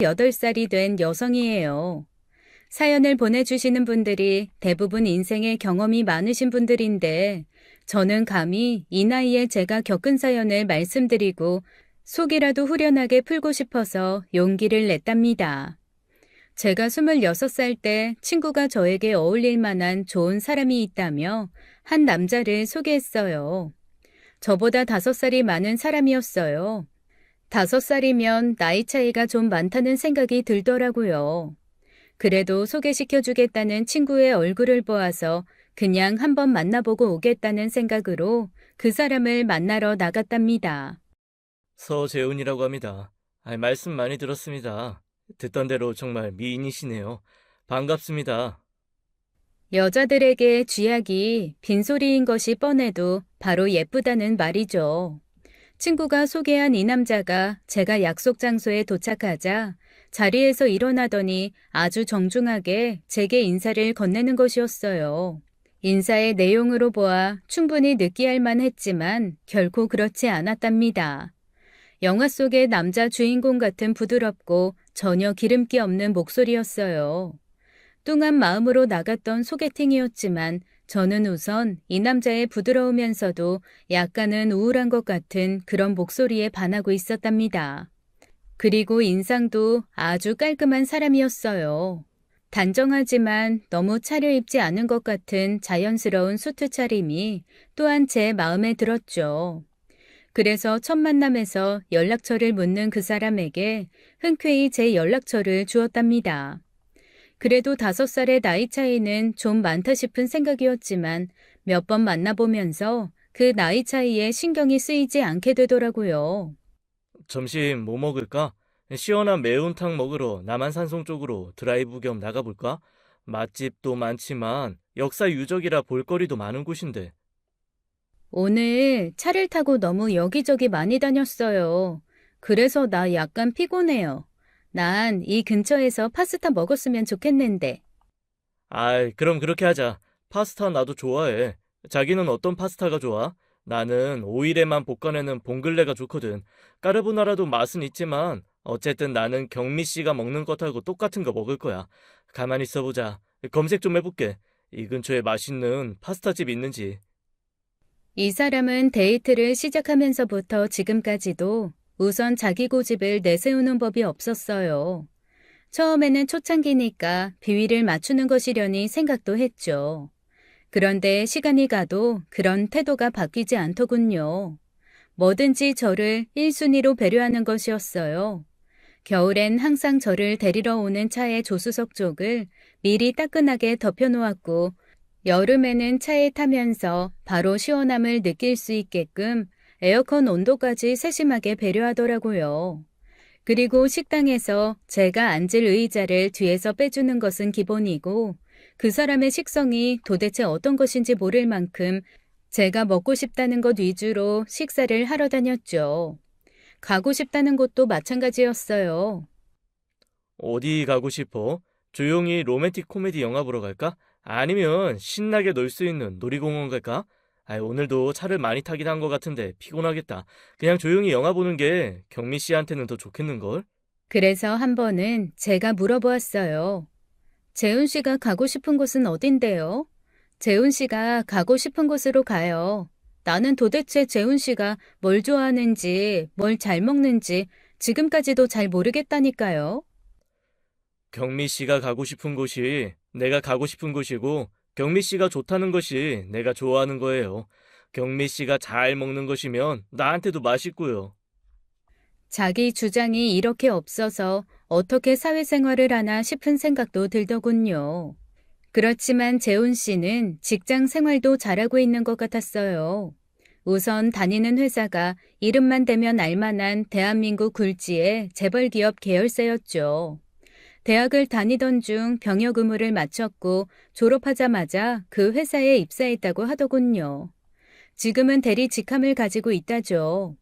8살이 된 여성이에요. 사연을 보내주시는 분들이 대부분 인생에 경험이 많으신 분들인데 저는 감히 이 나이에 제가 겪은 사연을 말씀드리고 속이라도 후련하게 풀고 싶어서 용기를 냈답니다. 제가 26살 때 친구가 저에게 어울릴 만한 좋은 사람이 있다며 한 남자를 소개했어요. 저보다 5살이 많은 사람이었어요. 5살이면 나이 차이가 좀 많다는 생각이 들더라고요. 그래도 소개시켜주겠다는 친구의 얼굴을 보아서 그냥 한번 만나보고 오겠다는 생각으로 그 사람을 만나러 나갔답니다. 서재훈이라고 합니다. 말씀 많이 들었습니다. 듣던 대로 정말 미인이시네요. 반갑습니다. 여자들에게 쥐약이 빈소리인 것이 뻔해도 바로 예쁘다는 말이죠. 친구가 소개한 이 남자가 제가 약속 장소에 도착하자 자리에서 일어나더니 아주 정중하게 제게 인사를 건네는 것이었어요. 인사의 내용으로 보아 충분히 느끼할 만했지만 결코 그렇지 않았답니다. 영화 속의 남자 주인공 같은 부드럽고 전혀 기름기 없는 목소리였어요. 뚱한 마음으로 나갔던 소개팅이었지만 저는 우선 이 남자의 부드러우면서도 약간은 우울한 것 같은 그런 목소리에 반하고 있었답니다. 그리고 인상도 아주 깔끔한 사람이었어요. 단정하지만 너무 차려입지 않은 것 같은 자연스러운 수트 차림이 또한 제 마음에 들었죠. 그래서 첫 만남에서 연락처를 묻는 그 사람에게 흔쾌히 제 연락처를 주었답니다. 그래도 5살의 나이 차이는 좀 많다 싶은 생각이었지만 몇 번 만나보면서 그 나이 차이에 신경이 쓰이지 않게 되더라고요. 점심 뭐 먹을까? 시원한 매운탕 먹으러 남한산성 쪽으로 드라이브 겸 나가볼까? 맛집도 많지만 역사 유적이라 볼거리도 많은 곳인데. 오늘 차를 타고 너무 여기저기 많이 다녔어요. 그래서 나 약간 피곤해요. 난 이 근처에서 파스타 먹었으면 좋겠는데. 그럼 그렇게 하자. 파스타 나도 좋아해. 자기는 어떤 파스타가 좋아? 나는 오일에만 볶아내는 봉글레가 좋거든. 까르보나라도 맛은 있지만 어쨌든 나는 경미 씨가 먹는 것하고 똑같은 거 먹을 거야. 가만히 있어보자. 검색 좀 해볼게. 이 근처에 맛있는 파스타집 있는지. 이 사람은 데이트를 시작하면서부터 지금까지도 우선 자기 고집을 내세우는 법이 없었어요. 처음에는 초창기니까 비위를 맞추는 것이려니 생각도 했죠. 그런데 시간이 가도 그런 태도가 바뀌지 않더군요. 뭐든지 저를 1순위로 배려하는 것이었어요. 겨울엔 항상 저를 데리러 오는 차의 조수석 쪽을 미리 따끈하게 덮여놓았고 여름에는 차에 타면서 바로 시원함을 느낄 수 있게끔 에어컨 온도까지 세심하게 배려하더라고요. 그리고 식당에서 제가 앉을 의자를 뒤에서 빼주는 것은 기본이고 그 사람의 식성이 도대체 어떤 것인지 모를 만큼 제가 먹고 싶다는 것 위주로 식사를 하러 다녔죠. 가고 싶다는 곳도 마찬가지였어요. 어디 가고 싶어? 조용히 로맨틱 코미디 영화 보러 갈까? 아니면 신나게 놀 수 있는 놀이공원 갈까? 오늘도 차를 많이 타긴 한 것 같은데 피곤하겠다. 그냥 조용히 영화 보는 게 경미 씨한테는 더 좋겠는걸? 그래서 한 번은 제가 물어보았어요. 재훈 씨가 가고 싶은 곳은 어딘데요? 재훈 씨가 가고 싶은 곳으로 가요. 나는 도대체 재훈 씨가 뭘 좋아하는지, 뭘 잘 먹는지 지금까지도 잘 모르겠다니까요. 경미 씨가 가고 싶은 곳이 내가 가고 싶은 곳이고 경미 씨가 좋다는 것이 내가 좋아하는 거예요. 경미 씨가 잘 먹는 것이면 나한테도 맛있고요. 자기 주장이 이렇게 없어서 어떻게 사회생활을 하나 싶은 생각도 들더군요. 그렇지만 재훈 씨는 직장 생활도 잘하고 있는 것 같았어요. 우선 다니는 회사가 이름만 대면 알만한 대한민국 굴지의 재벌기업 계열사였죠. 대학을 다니던 중 병역 의무를 마쳤고 졸업하자마자 그 회사에 입사했다고 하더군요. 지금은 대리 직함을 가지고 있다죠.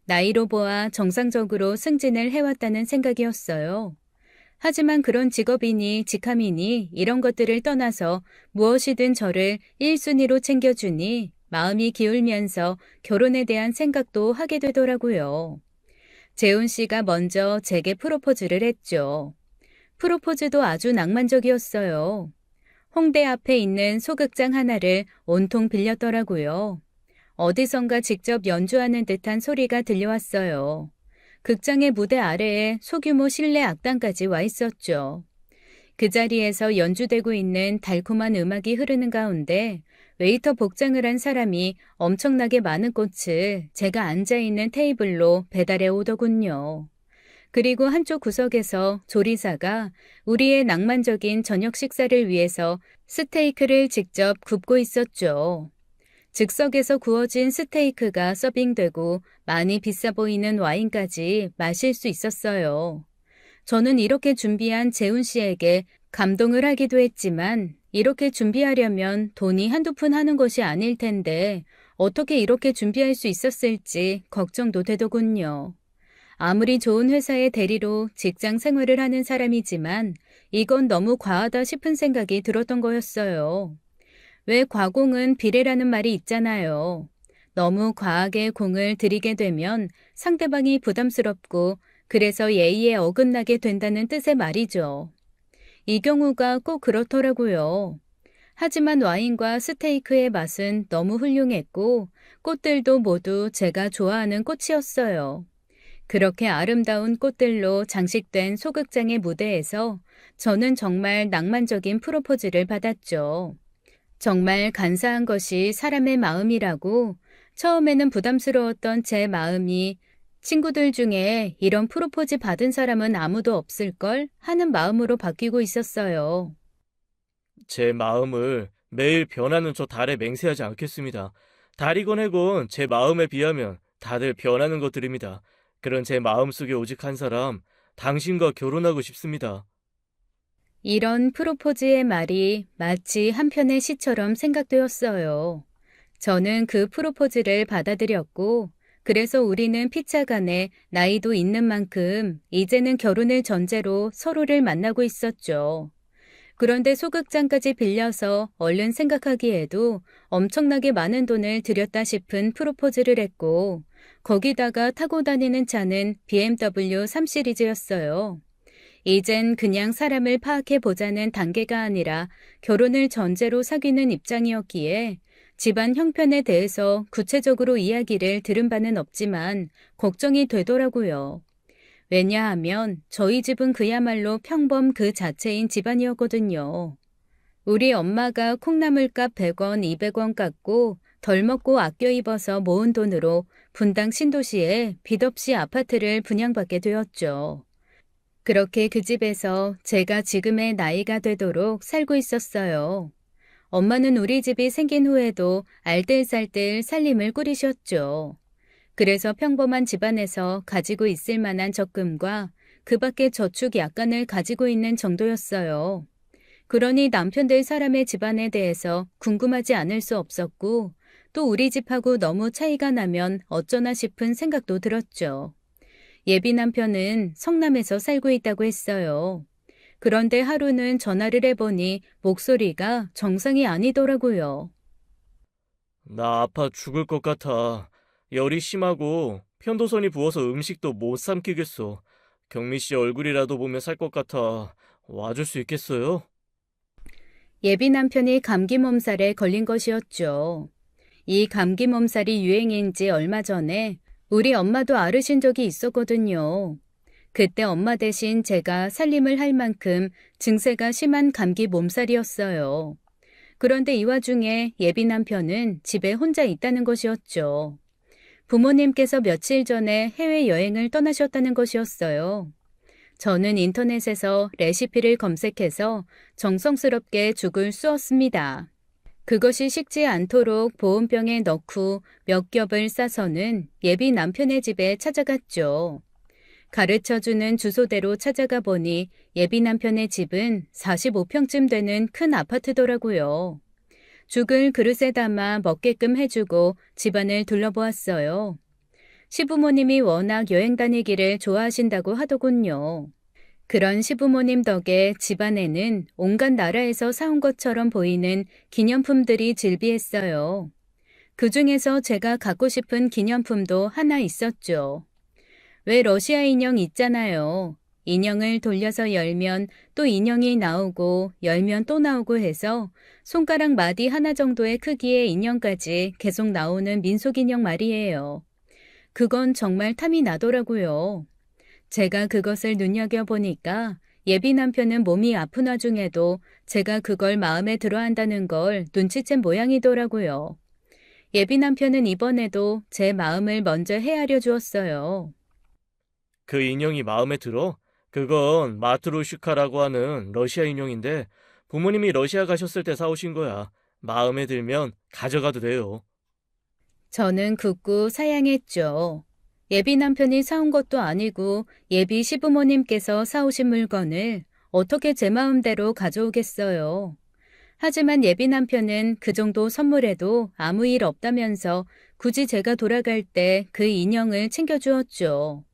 나이로 보아 정상적으로 승진을 해왔다는 생각이었어요. 하지만 그런 직업이니 직함이니 이런 것들을 떠나서 무엇이든 저를 1순위로 챙겨주니 마음이 기울면서 결혼에 대한 생각도 하게 되더라고요. 재훈 씨가 먼저 제게 프로포즈를 했죠. 프로포즈도 아주 낭만적이었어요. 홍대 앞에 있는 소극장 하나를 온통 빌렸더라고요. 어디선가 직접 연주하는 듯한 소리가 들려왔어요. 극장의 무대 아래에 소규모 실내 악단까지 와 있었죠. 그 자리에서 연주되고 있는 달콤한 음악이 흐르는 가운데 웨이터 복장을 한 사람이 엄청나게 많은 꽃을 제가 앉아있는 테이블로 배달해 오더군요. 그리고 한쪽 구석에서 조리사가 우리의 낭만적인 저녁 식사를 위해서 스테이크를 직접 굽고 있었죠. 즉석에서 구워진 스테이크가 서빙되고 많이 비싸 보이는 와인까지 마실 수 있었어요. 저는 이렇게 준비한 재훈 씨에게 감동을 하기도 했지만 이렇게 준비하려면 돈이 한두 푼 하는 것이 아닐 텐데 어떻게 이렇게 준비할 수 있었을지 걱정도 되더군요. 아무리 좋은 회사의 대리로 직장 생활을 하는 사람이지만 이건 너무 과하다 싶은 생각이 들었던 거였어요. 왜 과공은 비례라는 말이 있잖아요. 너무 과하게 공을 들이게 되면 상대방이 부담스럽고 그래서 예의에 어긋나게 된다는 뜻의 말이죠. 이 경우가 꼭 그렇더라고요. 하지만 와인과 스테이크의 맛은 너무 훌륭했고 꽃들도 모두 제가 좋아하는 꽃이었어요. 그렇게 아름다운 꽃들로 장식된 소극장의 무대에서 저는 정말 낭만적인 프로포즈를 받았죠. 정말 간사한 것이 사람의 마음이라고 처음에는 부담스러웠던 제 마음이 친구들 중에 이런 프로포즈 받은 사람은 아무도 없을걸 하는 마음으로 바뀌고 있었어요. 제 마음을 매일 변하는 저 달에 맹세하지 않겠습니다. 달이 권해곤 제 마음에 비하면 다들 변하는 것들입니다. 그런 제 마음속에 오직 한 사람, 당신과 결혼하고 싶습니다. 이런 프로포즈의 말이 마치 한편의 시처럼 생각되었어요. 저는 그 프로포즈를 받아들였고, 그래서 우리는 피차간에 나이도 있는 만큼 이제는 결혼을 전제로 서로를 만나고 있었죠. 그런데 소극장까지 빌려서 얼른 생각하기에도 엄청나게 많은 돈을 들였다 싶은 프로포즈를 했고, 거기다가 타고 다니는 차는 BMW 3 시리즈였어요. 이젠 그냥 사람을 파악해 보자는 단계가 아니라 결혼을 전제로 사귀는 입장이었기에 집안 형편에 대해서 구체적으로 이야기를 들은 바는 없지만 걱정이 되더라고요. 왜냐하면 저희 집은 그야말로 평범 그 자체인 집안이었거든요. 우리 엄마가 콩나물값 100원, 200원 깎고 덜 먹고 아껴 입어서 모은 돈으로 분당 신도시에 빚 없이 아파트를 분양받게 되었죠. 그렇게 그 집에서 제가 지금의 나이가 되도록 살고 있었어요. 엄마는 우리 집이 생긴 후에도 알뜰살뜰 살림을 꾸리셨죠. 그래서 평범한 집안에서 가지고 있을 만한 적금과 그 밖에 저축 약간을 가지고 있는 정도였어요. 그러니 남편 될 사람의 집안에 대해서 궁금하지 않을 수 없었고 또 우리 집하고 너무 차이가 나면 어쩌나 싶은 생각도 들었죠. 예비 남편은 성남에서 살고 있다고 했어요. 그런데 하루는 전화를 해보니 목소리가 정상이 아니더라고요. 나 아파 죽을 것 같아. 열이 심하고 편도선이 부어서 음식도 못 삼키겠어. 경미 씨 얼굴이라도 보면 살 것 같아. 와줄 수 있겠어요? 예비 남편이 감기 몸살에 걸린 것이었죠. 이 감기 몸살이 유행인 지 얼마 전에 우리 엄마도 앓으신 적이 있었거든요. 그때 엄마 대신 제가 살림을 할 만큼 증세가 심한 감기 몸살이었어요. 그런데 이 와중에 예비 남편은 집에 혼자 있다는 것이었죠. 부모님께서 며칠 전에 해외여행을 떠나셨다는 것이었어요. 저는 인터넷에서 레시피를 검색해서 정성스럽게 죽을 쑤었습니다. 그것이 식지 않도록 보온병에 넣고 몇 겹을 싸서는 예비 남편의 집에 찾아갔죠. 가르쳐주는 주소대로 찾아가 보니 예비 남편의 집은 45평쯤 되는 큰 아파트더라고요. 죽을 그릇에 담아 먹게끔 해주고 집안을 둘러보았어요. 시부모님이 워낙 여행 다니기를 좋아하신다고 하더군요. 그런 시부모님 덕에 집안에는 온갖 나라에서 사온 것처럼 보이는 기념품들이 즐비했어요. 그 중에서 제가 갖고 싶은 기념품도 하나 있었죠. 왜 러시아 인형 있잖아요. 인형을 돌려서 열면 또 인형이 나오고 열면 또 나오고 해서 손가락 마디 하나 정도의 크기의 인형까지 계속 나오는 민속 인형 말이에요. 그건 정말 탐이 나더라고요. 제가 그것을 눈여겨보니까 예비 남편은 몸이 아픈 와중에도 제가 그걸 마음에 들어 한다는 걸 눈치챈 모양이더라고요. 예비 남편은 이번에도 제 마음을 먼저 헤아려 주었어요. 그 인형이 마음에 들어? 그건 마트로슈카라고 하는 러시아 인형인데 부모님이 러시아 가셨을 때 사오신 거야. 마음에 들면 가져가도 돼요. 저는 굳고 사양했죠. 예비 남편이 사온 것도 아니고 예비 시부모님께서 사오신 물건을 어떻게 제 마음대로 가져오겠어요. 하지만 예비 남편은 그 정도 선물에도 아무 일 없다면서 굳이 제가 돌아갈 때 그 인형을 챙겨주었죠.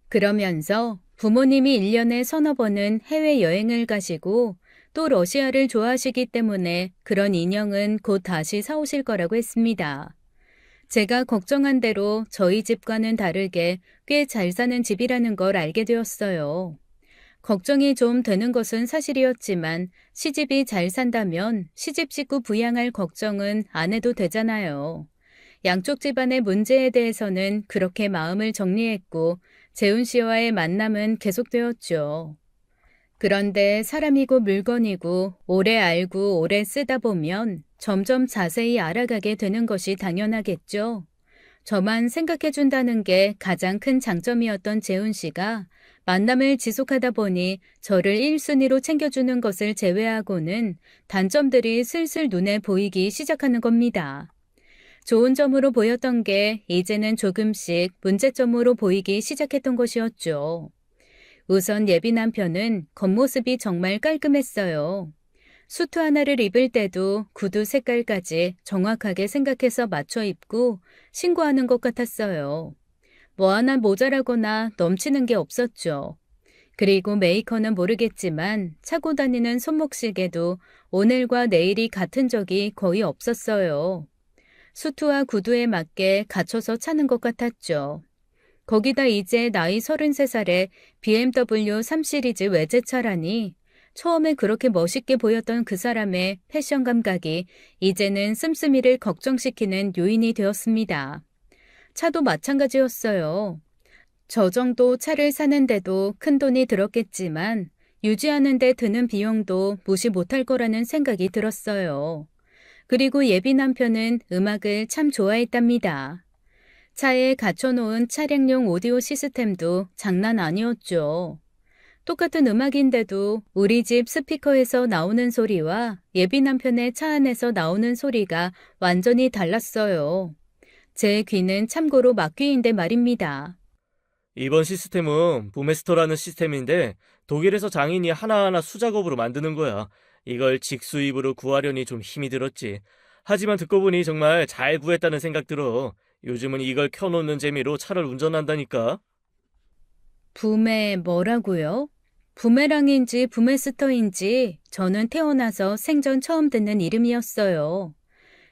그러면서 부모님이 1년에 서너 번은 해외여행을 가시고 또 러시아를 좋아하시기 때문에 그런 인형은 곧 다시 사오실 거라고 했습니다. 제가 걱정한 대로 저희 집과는 다르게 꽤 잘 사는 집이라는 걸 알게 되었어요. 걱정이 좀 되는 것은 사실이었지만 시집이 잘 산다면 시집 식구 부양할 걱정은 안 해도 되잖아요. 양쪽 집안의 문제에 대해서는 그렇게 마음을 정리했고 재훈 씨와의 만남은 계속되었죠. 그런데 사람이고 물건이고 오래 알고 오래 쓰다 보면 점점 자세히 알아가게 되는 것이 당연하겠죠. 저만 생각해준다는 게 가장 큰 장점이었던 재훈 씨가 만남을 지속하다 보니 저를 1순위로 챙겨주는 것을 제외하고는 단점들이 슬슬 눈에 보이기 시작하는 겁니다. 좋은 점으로 보였던 게 이제는 조금씩 문제점으로 보이기 시작했던 것이었죠. 우선 예비 남편은 겉모습이 정말 깔끔했어요. 수트 하나를 입을 때도 구두 색깔까지 정확하게 생각해서 맞춰 입고 신고하는 것 같았어요. 뭐 하나 모자라거나 넘치는 게 없었죠. 그리고 메이커는 모르겠지만 차고 다니는 손목시계도 오늘과 내일이 같은 적이 거의 없었어요. 수트와 구두에 맞게 갖춰서 차는 것 같았죠. 거기다 이제 나이 33살에 BMW 3 시리즈 외제차라니 처음에 그렇게 멋있게 보였던 그 사람의 패션 감각이 이제는 씀씀이를 걱정시키는 요인이 되었습니다. 차도 마찬가지였어요. 저 정도 차를 사는데도 큰 돈이 들었겠지만 유지하는 데 드는 비용도 무시 못할 거라는 생각이 들었어요. 그리고 예비 남편은 음악을 참 좋아했답니다. 차에 갖춰놓은 차량용 오디오 시스템도 장난 아니었죠. 똑같은 음악인데도 우리 집 스피커에서 나오는 소리와 예비 남편의 차 안에서 나오는 소리가 완전히 달랐어요. 제 귀는 참고로 막귀인데 말입니다. 이번 시스템은 부메스터라는 시스템인데 독일에서 장인이 하나하나 수작업으로 만드는 거야. 이걸 직수입으로 구하려니 좀 힘이 들었지. 하지만 듣고 보니 정말 잘 구했다는 생각 들어. 요즘은 이걸 켜놓는 재미로 차를 운전한다니까. 붐에 뭐라고요? 부메랑인지 부메스터인지 저는 태어나서 생전 처음 듣는 이름이었어요.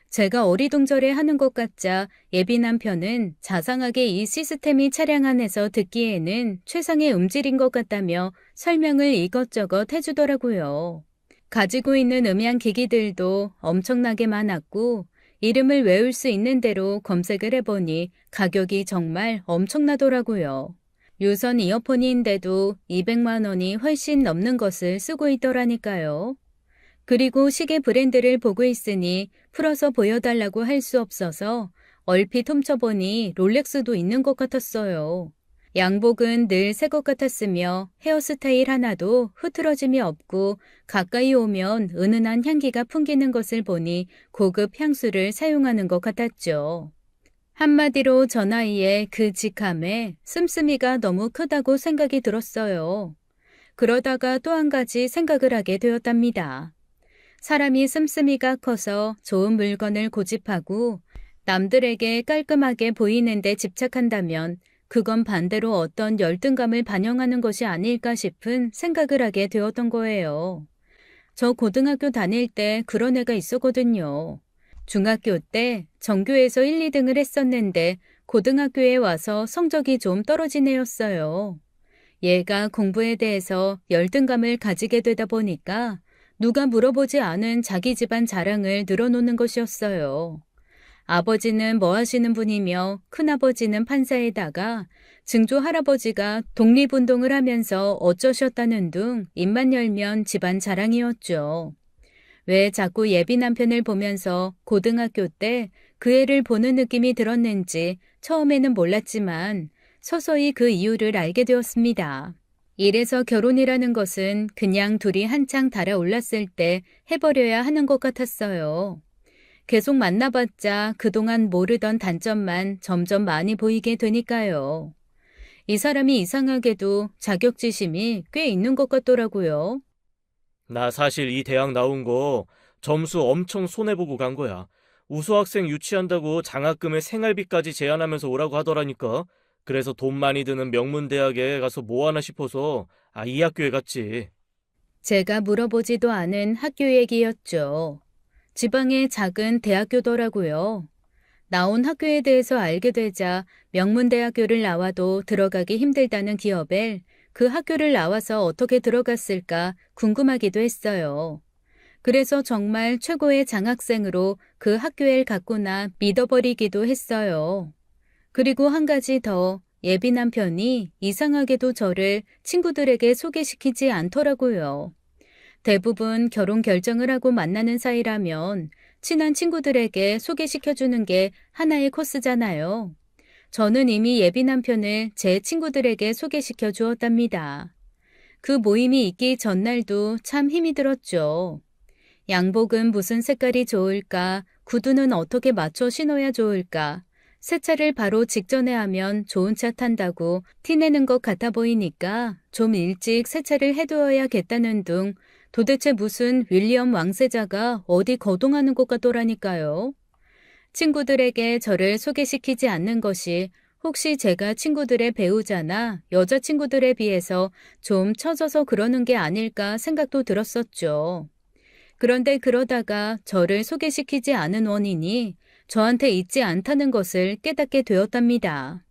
제가 어리둥절해 하는 것 같자 예비 남편은 자상하게 이 시스템이 차량 안에서 듣기에는 최상의 음질인 것 같다며 설명을 이것저것 해주더라고요. 가지고 있는 음향 기기들도 엄청나게 많았고 이름을 외울 수 있는 대로 검색을 해보니 가격이 정말 엄청나더라고요. 유선 이어폰인데도 200만 원이 훨씬 넘는 것을 쓰고 있더라니까요. 그리고 시계 브랜드를 보고 있으니 풀어서 보여달라고 할 수 없어서 얼핏 훔쳐보니 롤렉스도 있는 것 같았어요. 양복은 늘 새 것 같았으며 헤어스타일 하나도 흐트러짐이 없고 가까이 오면 은은한 향기가 풍기는 것을 보니 고급 향수를 사용하는 것 같았죠. 한마디로 저 나이에 그 직함에 씀씀이가 너무 크다고 생각이 들었어요. 그러다가 또 한 가지 생각을 하게 되었답니다. 사람이 씀씀이가 커서 좋은 물건을 고집하고 남들에게 깔끔하게 보이는데 집착한다면 그건 반대로 어떤 열등감을 반영하는 것이 아닐까 싶은 생각을 하게 되었던 거예요. 저 고등학교 다닐 때 그런 애가 있었거든요. 중학교 때 전교에서 1, 2등을 했었는데 고등학교에 와서 성적이 좀 떨어진 애였어요. 얘가 공부에 대해서 열등감을 가지게 되다 보니까 누가 물어보지 않은 자기 집안 자랑을 늘어놓는 것이었어요. 아버지는 뭐 하시는 분이며 큰아버지는 판사에다가 증조 할아버지가 독립운동을 하면서 어쩌셨다는 등 입만 열면 집안 자랑이었죠. 왜 자꾸 예비 남편을 보면서 고등학교 때 그 애를 보는 느낌이 들었는지 처음에는 몰랐지만 서서히 그 이유를 알게 되었습니다. 이래서 결혼이라는 것은 그냥 둘이 한창 달아올랐을 때 해버려야 하는 것 같았어요. 계속 만나봤자 그동안 모르던 단점만 점점 많이 보이게 되니까요. 이 사람이 이상하게도 자격지심이 꽤 있는 것 같더라고요. 나 사실 이 대학 나온 거 점수 엄청 손해보고 간 거야. 우수학생 유치한다고 장학금에 생활비까지 제한하면서 오라고 하더라니까. 그래서 돈 많이 드는 명문대학에 가서 뭐 하나 싶어서 이 학교에 갔지. 제가 물어보지도 않은 학교 얘기였죠. 지방의 작은 대학교더라고요. 나온 학교에 대해서 알게 되자 명문대학교를 나와도 들어가기 힘들다는 기업에 그 학교를 나와서 어떻게 들어갔을까 궁금하기도 했어요. 그래서 정말 최고의 장학생으로 그 학교에 갔구나 믿어버리기도 했어요. 그리고 한 가지 더, 예비 남편이 이상하게도 저를 친구들에게 소개시키지 않더라고요. 대부분 결혼 결정을 하고 만나는 사이라면 친한 친구들에게 소개시켜주는 게 하나의 코스잖아요. 저는 이미 예비 남편을 제 친구들에게 소개시켜 주었답니다. 그 모임이 있기 전날도 참 힘이 들었죠. 양복은 무슨 색깔이 좋을까? 구두는 어떻게 맞춰 신어야 좋을까? 세차를 바로 직전에 하면 좋은 차 탄다고 티내는 것 같아 보이니까 좀 일찍 세차를 해두어야겠다는 등 도대체 무슨 윌리엄 왕세자가 어디 거동하는 것 같더라니까요. 친구들에게 저를 소개시키지 않는 것이 혹시 제가 친구들의 배우자나 여자친구들에 비해서 좀 처져서 그러는 게 아닐까 생각도 들었었죠. 그런데 그러다가 저를 소개시키지 않은 원인이 저한테 있지 않다는 것을 깨닫게 되었답니다.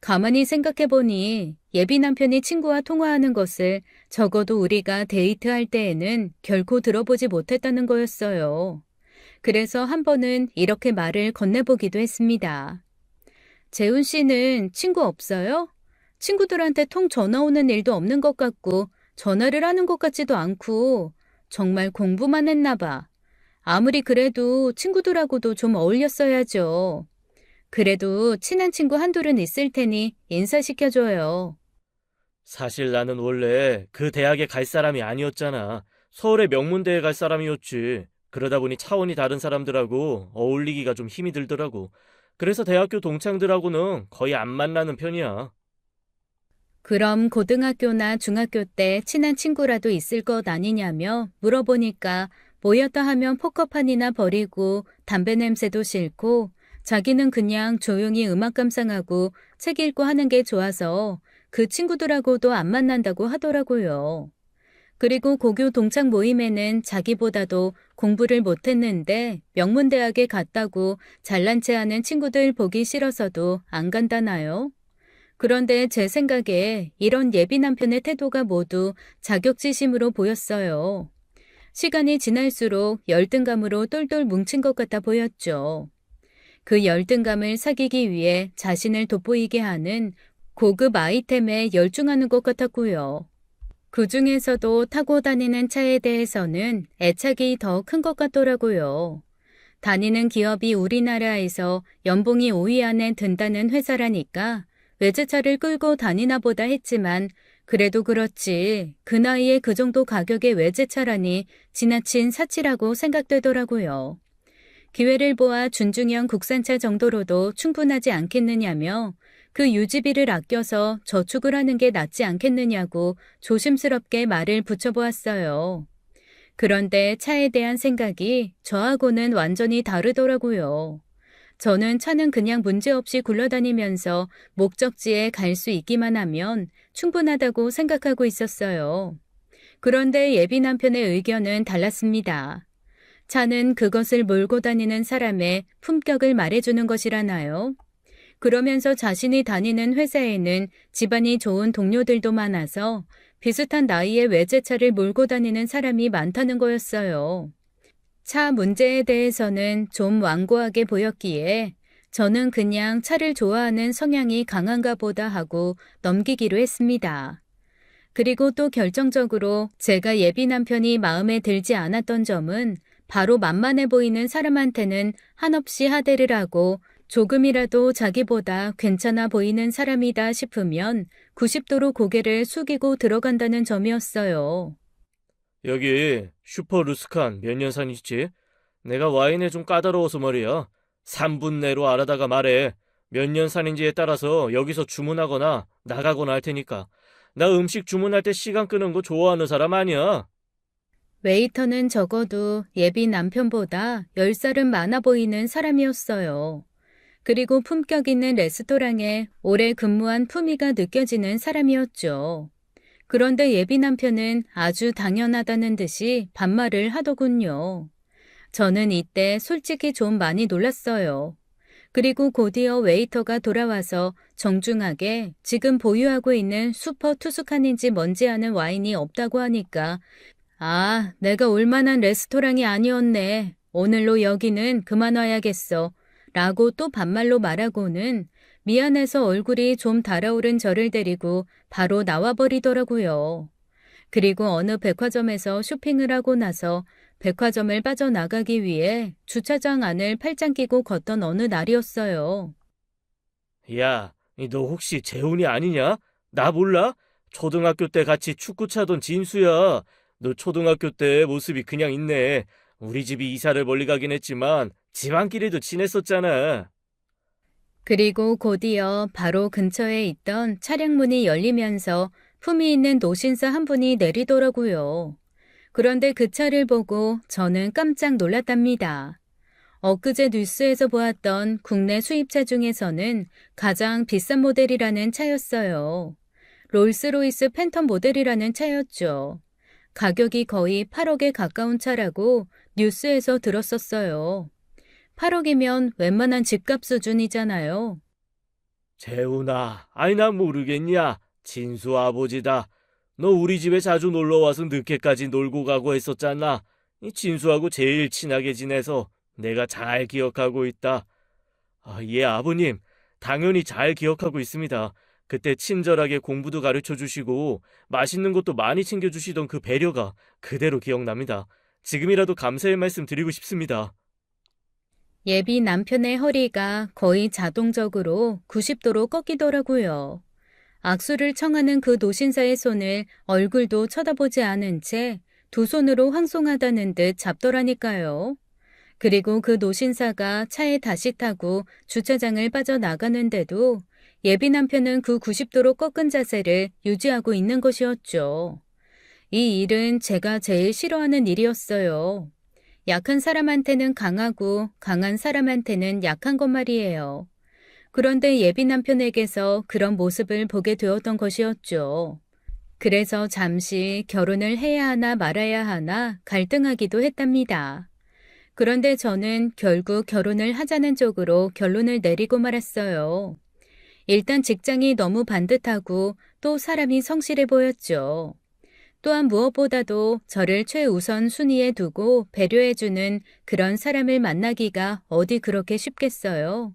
가만히 생각해보니 예비 남편이 친구와 통화하는 것을 적어도 우리가 데이트할 때에는 결코 들어보지 못했다는 거였어요. 그래서 한 번은 이렇게 말을 건네보기도 했습니다. 재훈 씨는 친구 없어요? 친구들한테 통 전화 오는 일도 없는 것 같고 전화를 하는 것 같지도 않고 정말 공부만 했나 봐. 아무리 그래도 친구들하고도 좀 어울렸어야죠. 그래도 친한 친구 한둘은 있을 테니 인사시켜줘요. 사실 나는 원래 그 대학에 갈 사람이 아니었잖아. 서울의 명문대에 갈 사람이었지. 그러다 보니 차원이 다른 사람들하고 어울리기가 좀 힘이 들더라고. 그래서 대학교 동창들하고는 거의 안 만나는 편이야. 그럼 고등학교나 중학교 때 친한 친구라도 있을 것 아니냐며 물어보니까 모였다 하면 포커판이나 버리고 담배 냄새도 싫고 자기는 그냥 조용히 음악 감상하고 책 읽고 하는 게 좋아서 그 친구들하고도 안 만난다고 하더라고요. 그리고 고교 동창 모임에는 자기보다도 공부를 못했는데 명문대학에 갔다고 잘난 체 하는 친구들 보기 싫어서도 안 간다나요? 그런데 제 생각에 이런 예비 남편의 태도가 모두 자격지심으로 보였어요. 시간이 지날수록 열등감으로 똘똘 뭉친 것 같아 보였죠. 그 열등감을 사귀기 위해 자신을 돋보이게 하는 고급 아이템에 열중하는 것 같았고요. 그 중에서도 타고 다니는 차에 대해서는 애착이 더 큰 것 같더라고요. 다니는 기업이 우리나라에서 연봉이 5위 안에 든다는 회사라니까 외제차를 끌고 다니나 보다 했지만 그래도 그렇지 그 나이에 그 정도 가격의 외제차라니 지나친 사치라고 생각되더라고요. 기회를 보아 준중형 국산차 정도로도 충분하지 않겠느냐며 그 유지비를 아껴서 저축을 하는 게 낫지 않겠느냐고 조심스럽게 말을 붙여보았어요. 그런데 차에 대한 생각이 저하고는 완전히 다르더라고요. 저는 차는 그냥 문제없이 굴러다니면서 목적지에 갈 수 있기만 하면 충분하다고 생각하고 있었어요. 그런데 예비 남편의 의견은 달랐습니다. 차는 그것을 몰고 다니는 사람의 품격을 말해주는 것이라나요? 그러면서 자신이 다니는 회사에는 집안이 좋은 동료들도 많아서 비슷한 나이의 외제차를 몰고 다니는 사람이 많다는 거였어요. 차 문제에 대해서는 좀 완고하게 보였기에 저는 그냥 차를 좋아하는 성향이 강한가 보다 하고 넘기기로 했습니다. 그리고 또 결정적으로 제가 예비 남편이 마음에 들지 않았던 점은 바로 만만해 보이는 사람한테는 한없이 하대를 하고 조금이라도 자기보다 괜찮아 보이는 사람이다 싶으면 90도로 고개를 숙이고 들어간다는 점이었어요. 여기 슈퍼 루스칸 몇 년산이지? 내가 와인에 좀 까다로워서 말이야. 3분 내로 알아다가 말해. 몇 년산인지에 따라서 여기서 주문하거나 나가거나 할 테니까. 나 음식 주문할 때 시간 끄는 거 좋아하는 사람 아니야. 웨이터는 적어도 예비 남편보다 10살은 많아 보이는 사람이었어요. 그리고 품격 있는 레스토랑에 오래 근무한 품위가 느껴지는 사람이었죠. 그런데 예비 남편은 아주 당연하다는 듯이 반말을 하더군요. 저는 이때 솔직히 좀 많이 놀랐어요. 그리고 곧이어 웨이터가 돌아와서 정중하게 지금 보유하고 있는 슈퍼 투스칸인지 뭔지 아는 와인이 없다고 하니까 아, 내가 올 만한 레스토랑이 아니었네. 오늘로 여기는 그만 와야겠어. 라고 또 반말로 말하고는 미안해서 얼굴이 좀 달아오른 저를 데리고 바로 나와버리더라고요. 그리고 어느 백화점에서 쇼핑을 하고 나서 백화점을 빠져나가기 위해 주차장 안을 팔짱 끼고 걷던 어느 날이었어요. 야, 너 혹시 재훈이 아니냐? 나 몰라? 초등학교 때 같이 축구 차던 진수야. 너 초등학교 때 모습이 그냥 있네. 우리 집이 이사를 멀리 가긴 했지만 집안끼리도 친했었잖아. 그리고 곧이어 바로 근처에 있던 차량 문이 열리면서 품이 있는 노신사 한 분이 내리더라고요. 그런데 그 차를 보고 저는 깜짝 놀랐답니다. 엊그제 뉴스에서 보았던 국내 수입차 중에서는 가장 비싼 모델이라는 차였어요. 롤스로이스 팬텀 모델이라는 차였죠. 가격이 거의 8억에 가까운 차라고 뉴스에서 들었었어요. 8억이면 웬만한 집값 수준이잖아요. 재훈아, 아이 난 모르겠냐? 진수 아버지다. 너 우리 집에 자주 놀러 와서 늦게까지 놀고 가고 했었잖아. 이 진수하고 제일 친하게 지내서 내가 잘 기억하고 있다. 아, 예, 아버님. 당연히 잘 기억하고 있습니다. 그때 친절하게 공부도 가르쳐 주시고 맛있는 것도 많이 챙겨 주시던 그 배려가 그대로 기억납니다. 지금이라도 감사의 말씀 드리고 싶습니다. 예비 남편의 허리가 거의 자동적으로 90도로 꺾이더라고요. 악수를 청하는 그 노신사의 손을 얼굴도 쳐다보지 않은 채 두 손으로 황송하다는 듯 잡더라니까요. 그리고 그 노신사가 차에 다시 타고 주차장을 빠져나가는데도 예비 남편은 그 90도로 꺾은 자세를 유지하고 있는 것이었죠. 이 일은 제가 제일 싫어하는 일이었어요. 약한 사람한테는 강하고 강한 사람한테는 약한 것 말이에요. 그런데 예비 남편에게서 그런 모습을 보게 되었던 것이었죠. 그래서 잠시 결혼을 해야 하나 말아야 하나 갈등하기도 했답니다. 그런데 저는 결국 결혼을 하자는 쪽으로 결론을 내리고 말았어요. 일단 직장이 너무 반듯하고 또 사람이 성실해 보였죠. 또한 무엇보다도 저를 최우선 순위에 두고 배려해주는 그런 사람을 만나기가 어디 그렇게 쉽겠어요.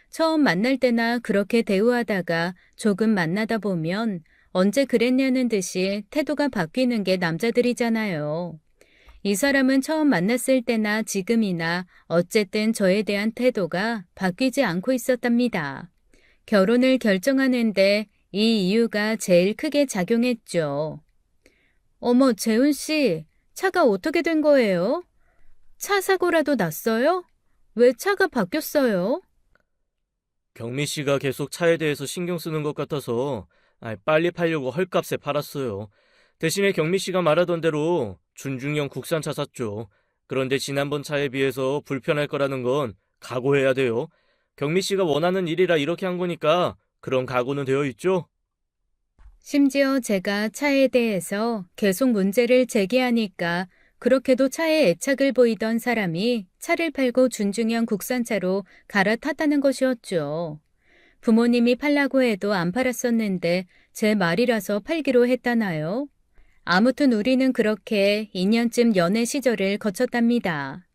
처음 만날 때나 그렇게 대우하다가 조금 만나다 보면 언제 그랬냐는 듯이 태도가 바뀌는 게 남자들이잖아요. 이 사람은 처음 만났을 때나 지금이나 어쨌든 저에 대한 태도가 바뀌지 않고 있었답니다. 결혼을 결정하는데 이 이유가 제일 크게 작용했죠. 어머, 재훈 씨, 차가 어떻게 된 거예요? 차 사고라도 났어요? 왜 차가 바뀌었어요? 경미 씨가 계속 차에 대해서 신경 쓰는 것 같아서 빨리 팔려고 헐값에 팔았어요. 대신에 경미 씨가 말하던 대로 준중형 국산차 샀죠. 그런데 지난번 차에 비해서 불편할 거라는 건 각오해야 돼요. 경미 씨가 원하는 일이라 이렇게 한 거니까 그런 각오는 되어 있죠? 심지어 제가 차에 대해서 계속 문제를 제기하니까 그렇게도 차에 애착을 보이던 사람이 차를 팔고 준중형 국산차로 갈아탔다는 것이었죠. 부모님이 팔라고 해도 안 팔았었는데 제 말이라서 팔기로 했다나요? 아무튼 우리는 그렇게 2년쯤 연애 시절을 거쳤답니다.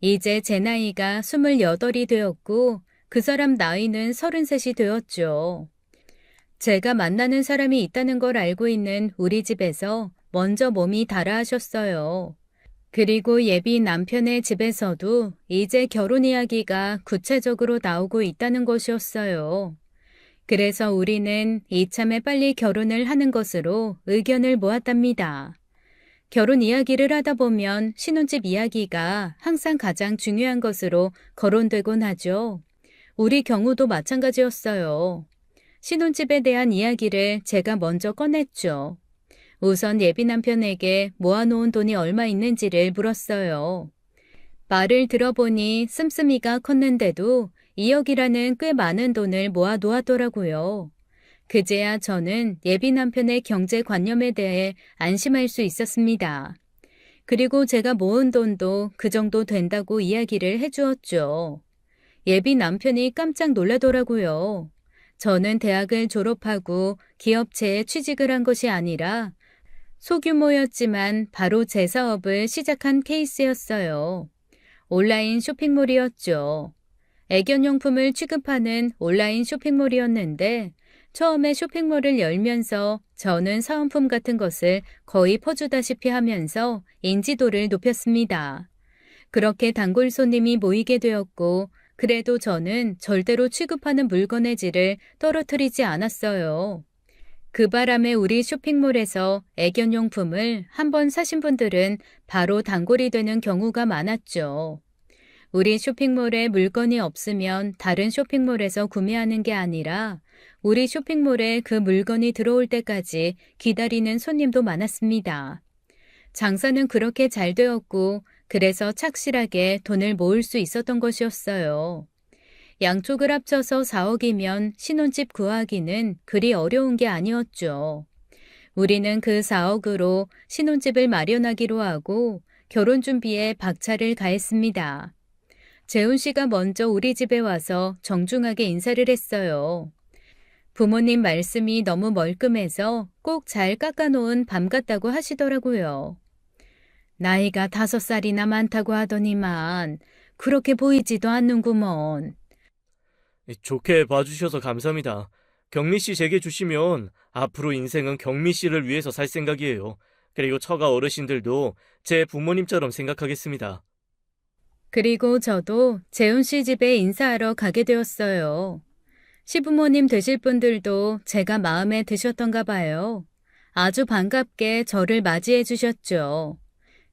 이제 제 나이가 28이 되었고 그 사람 나이는 33이 되었죠. 제가 만나는 사람이 있다는 걸 알고 있는 우리 집에서 먼저 몸이 달아하셨어요. 그리고 예비 남편의 집에서도 이제 결혼 이야기가 구체적으로 나오고 있다는 것이었어요. 그래서 우리는 이참에 빨리 결혼을 하는 것으로 의견을 모았답니다. 결혼 이야기를 하다 보면 신혼집 이야기가 항상 가장 중요한 것으로 거론되곤 하죠. 우리 경우도 마찬가지였어요. 신혼집에 대한 이야기를 제가 먼저 꺼냈죠. 우선 예비 남편에게 모아놓은 돈이 얼마 있는지를 물었어요. 말을 들어보니 씀씀이가 컸는데도 2억이라는 꽤 많은 돈을 모아놓았더라고요. 그제야 저는 예비 남편의 경제관념에 대해 안심할 수 있었습니다. 그리고 제가 모은 돈도 그 정도 된다고 이야기를 해주었죠. 예비 남편이 깜짝 놀라더라고요. 저는 대학을 졸업하고 기업체에 취직을 한 것이 아니라 소규모였지만 바로 제 사업을 시작한 케이스였어요. 온라인 쇼핑몰이었죠. 애견용품을 취급하는 온라인 쇼핑몰이었는데 처음에 쇼핑몰을 열면서 저는 사은품 같은 것을 거의 퍼주다시피 하면서 인지도를 높였습니다. 그렇게 단골 손님이 모이게 되었고 그래도 저는 절대로 취급하는 물건의 질을 떨어뜨리지 않았어요. 그 바람에 우리 쇼핑몰에서 애견용품을 한번 사신 분들은 바로 단골이 되는 경우가 많았죠. 우리 쇼핑몰에 물건이 없으면 다른 쇼핑몰에서 구매하는 게 아니라 우리 쇼핑몰에 그 물건이 들어올 때까지 기다리는 손님도 많았습니다. 장사는 그렇게 잘 되었고 그래서 착실하게 돈을 모을 수 있었던 것이었어요. 양쪽을 합쳐서 4억이면 신혼집 구하기는 그리 어려운 게 아니었죠. 우리는 그 4억으로 신혼집을 마련하기로 하고 결혼 준비에 박차를 가했습니다. 재훈 씨가 먼저 우리 집에 와서 정중하게 인사를 했어요. 부모님 말씀이 너무 멀끔해서 꼭 잘 깎아놓은 밤 같다고 하시더라고요. 나이가 5살이나 많다고 하더니만 그렇게 보이지도 않는구먼. 좋게 봐주셔서 감사합니다. 경미 씨 제게 주시면 앞으로 인생은 경미 씨를 위해서 살 생각이에요. 그리고 처가 어르신들도 제 부모님처럼 생각하겠습니다. 그리고 저도 재훈 씨 집에 인사하러 가게 되었어요. 시부모님 되실 분들도 제가 마음에 드셨던가 봐요. 아주 반갑게 저를 맞이해 주셨죠.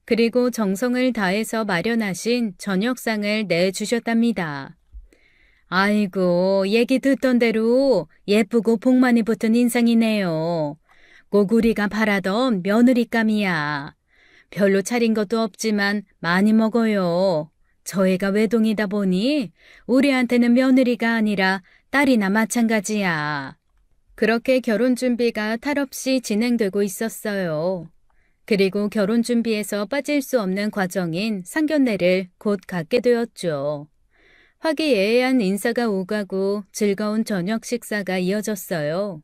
그리고 정성을 다해서 마련하신 저녁상을 내주셨답니다. 아이고, 얘기 듣던 대로 예쁘고 복 많이 붙은 인상이네요. 꼭 우리가 바라던 며느리감이야. 별로 차린 것도 없지만 많이 먹어요. 저희가 외동이다 보니 우리한테는 며느리가 아니라 딸이나 마찬가지야. 그렇게 결혼 준비가 탈없이 진행되고 있었어요. 그리고 결혼 준비에서 빠질 수 없는 과정인 상견례를 곧 갖게 되었죠. 화기애애한 인사가 오가고 즐거운 저녁 식사가 이어졌어요.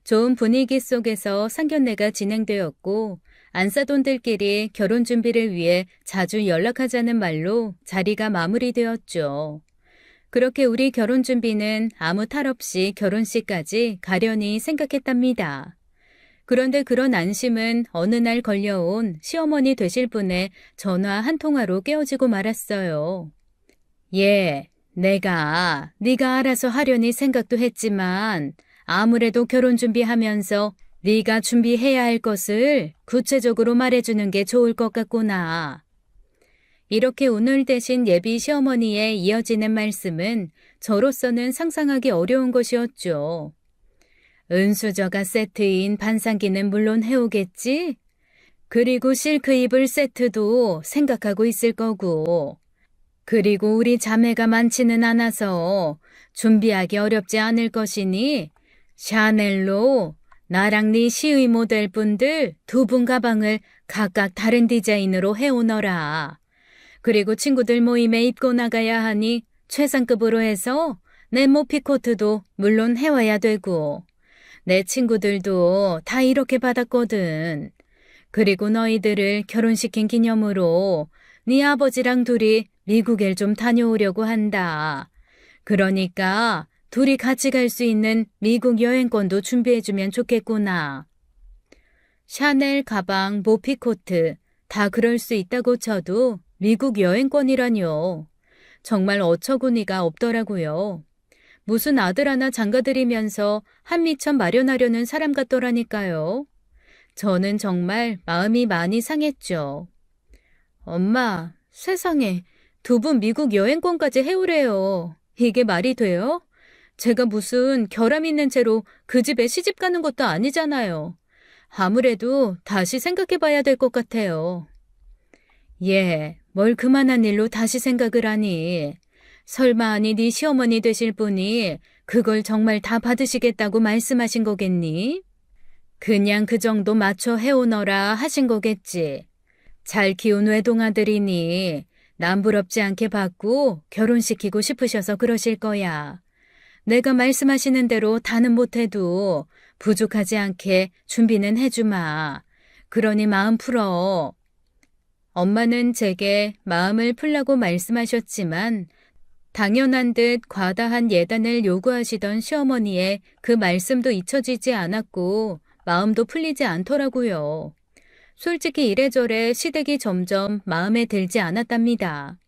좋은 분위기 속에서 상견례가 진행되었고 안사돈들끼리 결혼 준비를 위해 자주 연락하자는 말로 자리가 마무리되었죠. 그렇게 우리 결혼 준비는 아무 탈 없이 결혼식까지 가려니 생각했답니다. 그런데 그런 안심은 어느 날 걸려온 시어머니 되실 분의 전화 한 통화로 깨어지고 말았어요. 예, 내가 네가 알아서 하려니 생각도 했지만 아무래도 결혼 준비하면서 네가 준비해야 할 것을 구체적으로 말해주는 게 좋을 것 같구나. 이렇게 오늘 대신 예비 시어머니에 이어지는 말씀은 저로서는 상상하기 어려운 것이었죠. 은수저가 세트인 반상기는 물론 해오겠지? 그리고 실크 이불 세트도 생각하고 있을 거고. 그리고 우리 자매가 많지는 않아서 준비하기 어렵지 않을 것이니 샤넬로 나랑 네 시의 모델 분들 2분 가방을 각각 다른 디자인으로 해오너라. 그리고 친구들 모임에 입고 나가야 하니 최상급으로 해서 내 모피코트도 물론 해와야 되고, 내 친구들도 다 이렇게 받았거든. 그리고 너희들을 결혼시킨 기념으로 네 아버지랑 둘이 미국에 좀 다녀오려고 한다. 그러니까 둘이 같이 갈 수 있는 미국 여행권도 준비해주면 좋겠구나. 샤넬 가방, 모피코트 다 그럴 수 있다고 쳐도 미국 여행권이라뇨. 정말 어처구니가 없더라고요. 무슨 아들 하나 장가들이면서 한미천 마련하려는 사람 같더라니까요. 저는 정말 마음이 많이 상했죠. 엄마, 세상에, 두 분 미국 여행권까지 해오래요. 이게 말이 돼요? 제가 무슨 결함 있는 채로 그 집에 시집 가는 것도 아니잖아요. 아무래도 다시 생각해 봐야 될 것 같아요. 예, 뭘 그만한 일로 다시 생각을 하니. 설마 아니 네 시어머니 되실 분이 그걸 정말 다 받으시겠다고 말씀하신 거겠니? 그냥 그 정도 맞춰 해오너라 하신 거겠지. 잘 키운 외동아들이니 남부럽지 않게 받고 결혼시키고 싶으셔서 그러실 거야. 내가 말씀하시는 대로 다는 못해도 부족하지 않게 준비는 해주마. 그러니 마음 풀어. 엄마는 제게 마음을 풀라고 말씀하셨지만 당연한 듯 과다한 예단을 요구하시던 시어머니의 그 말씀도 잊혀지지 않았고 마음도 풀리지 않더라고요. 솔직히 이래저래 시댁이 점점 마음에 들지 않았답니다.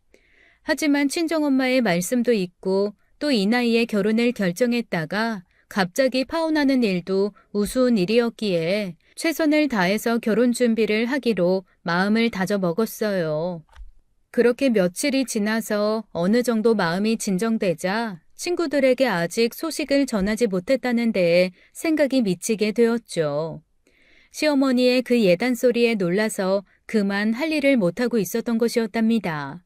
하지만 친정엄마의 말씀도 있고 또 이 나이에 결혼을 결정했다가 갑자기 파혼하는 일도 우스운 일이었기에 최선을 다해서 결혼 준비를 하기로 마음을 다져 먹었어요. 그렇게 며칠이 지나서 어느 정도 마음이 진정되자 친구들에게 아직 소식을 전하지 못했다는 데에 생각이 미치게 되었죠. 시어머니의 그 예단 소리에 놀라서 그만 할 일을 못하고 있었던 것이었답니다.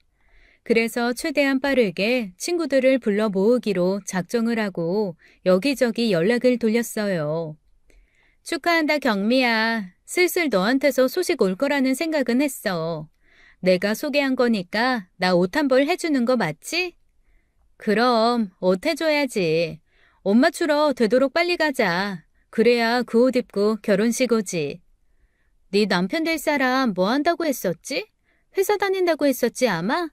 그래서 최대한 빠르게 친구들을 불러 모으기로 작정을 하고 여기저기 연락을 돌렸어요. 축하한다, 경미야. 슬슬 너한테서 소식 올 거라는 생각은 했어. 내가 소개한 거니까 나 옷 한 벌 해주는 거 맞지? 그럼 옷 해줘야지. 옷 맞추러 되도록 빨리 가자. 그래야 그 옷 입고 결혼식 오지. 네 남편 될 사람 뭐 한다고 했었지? 회사 다닌다고 했었지 아마?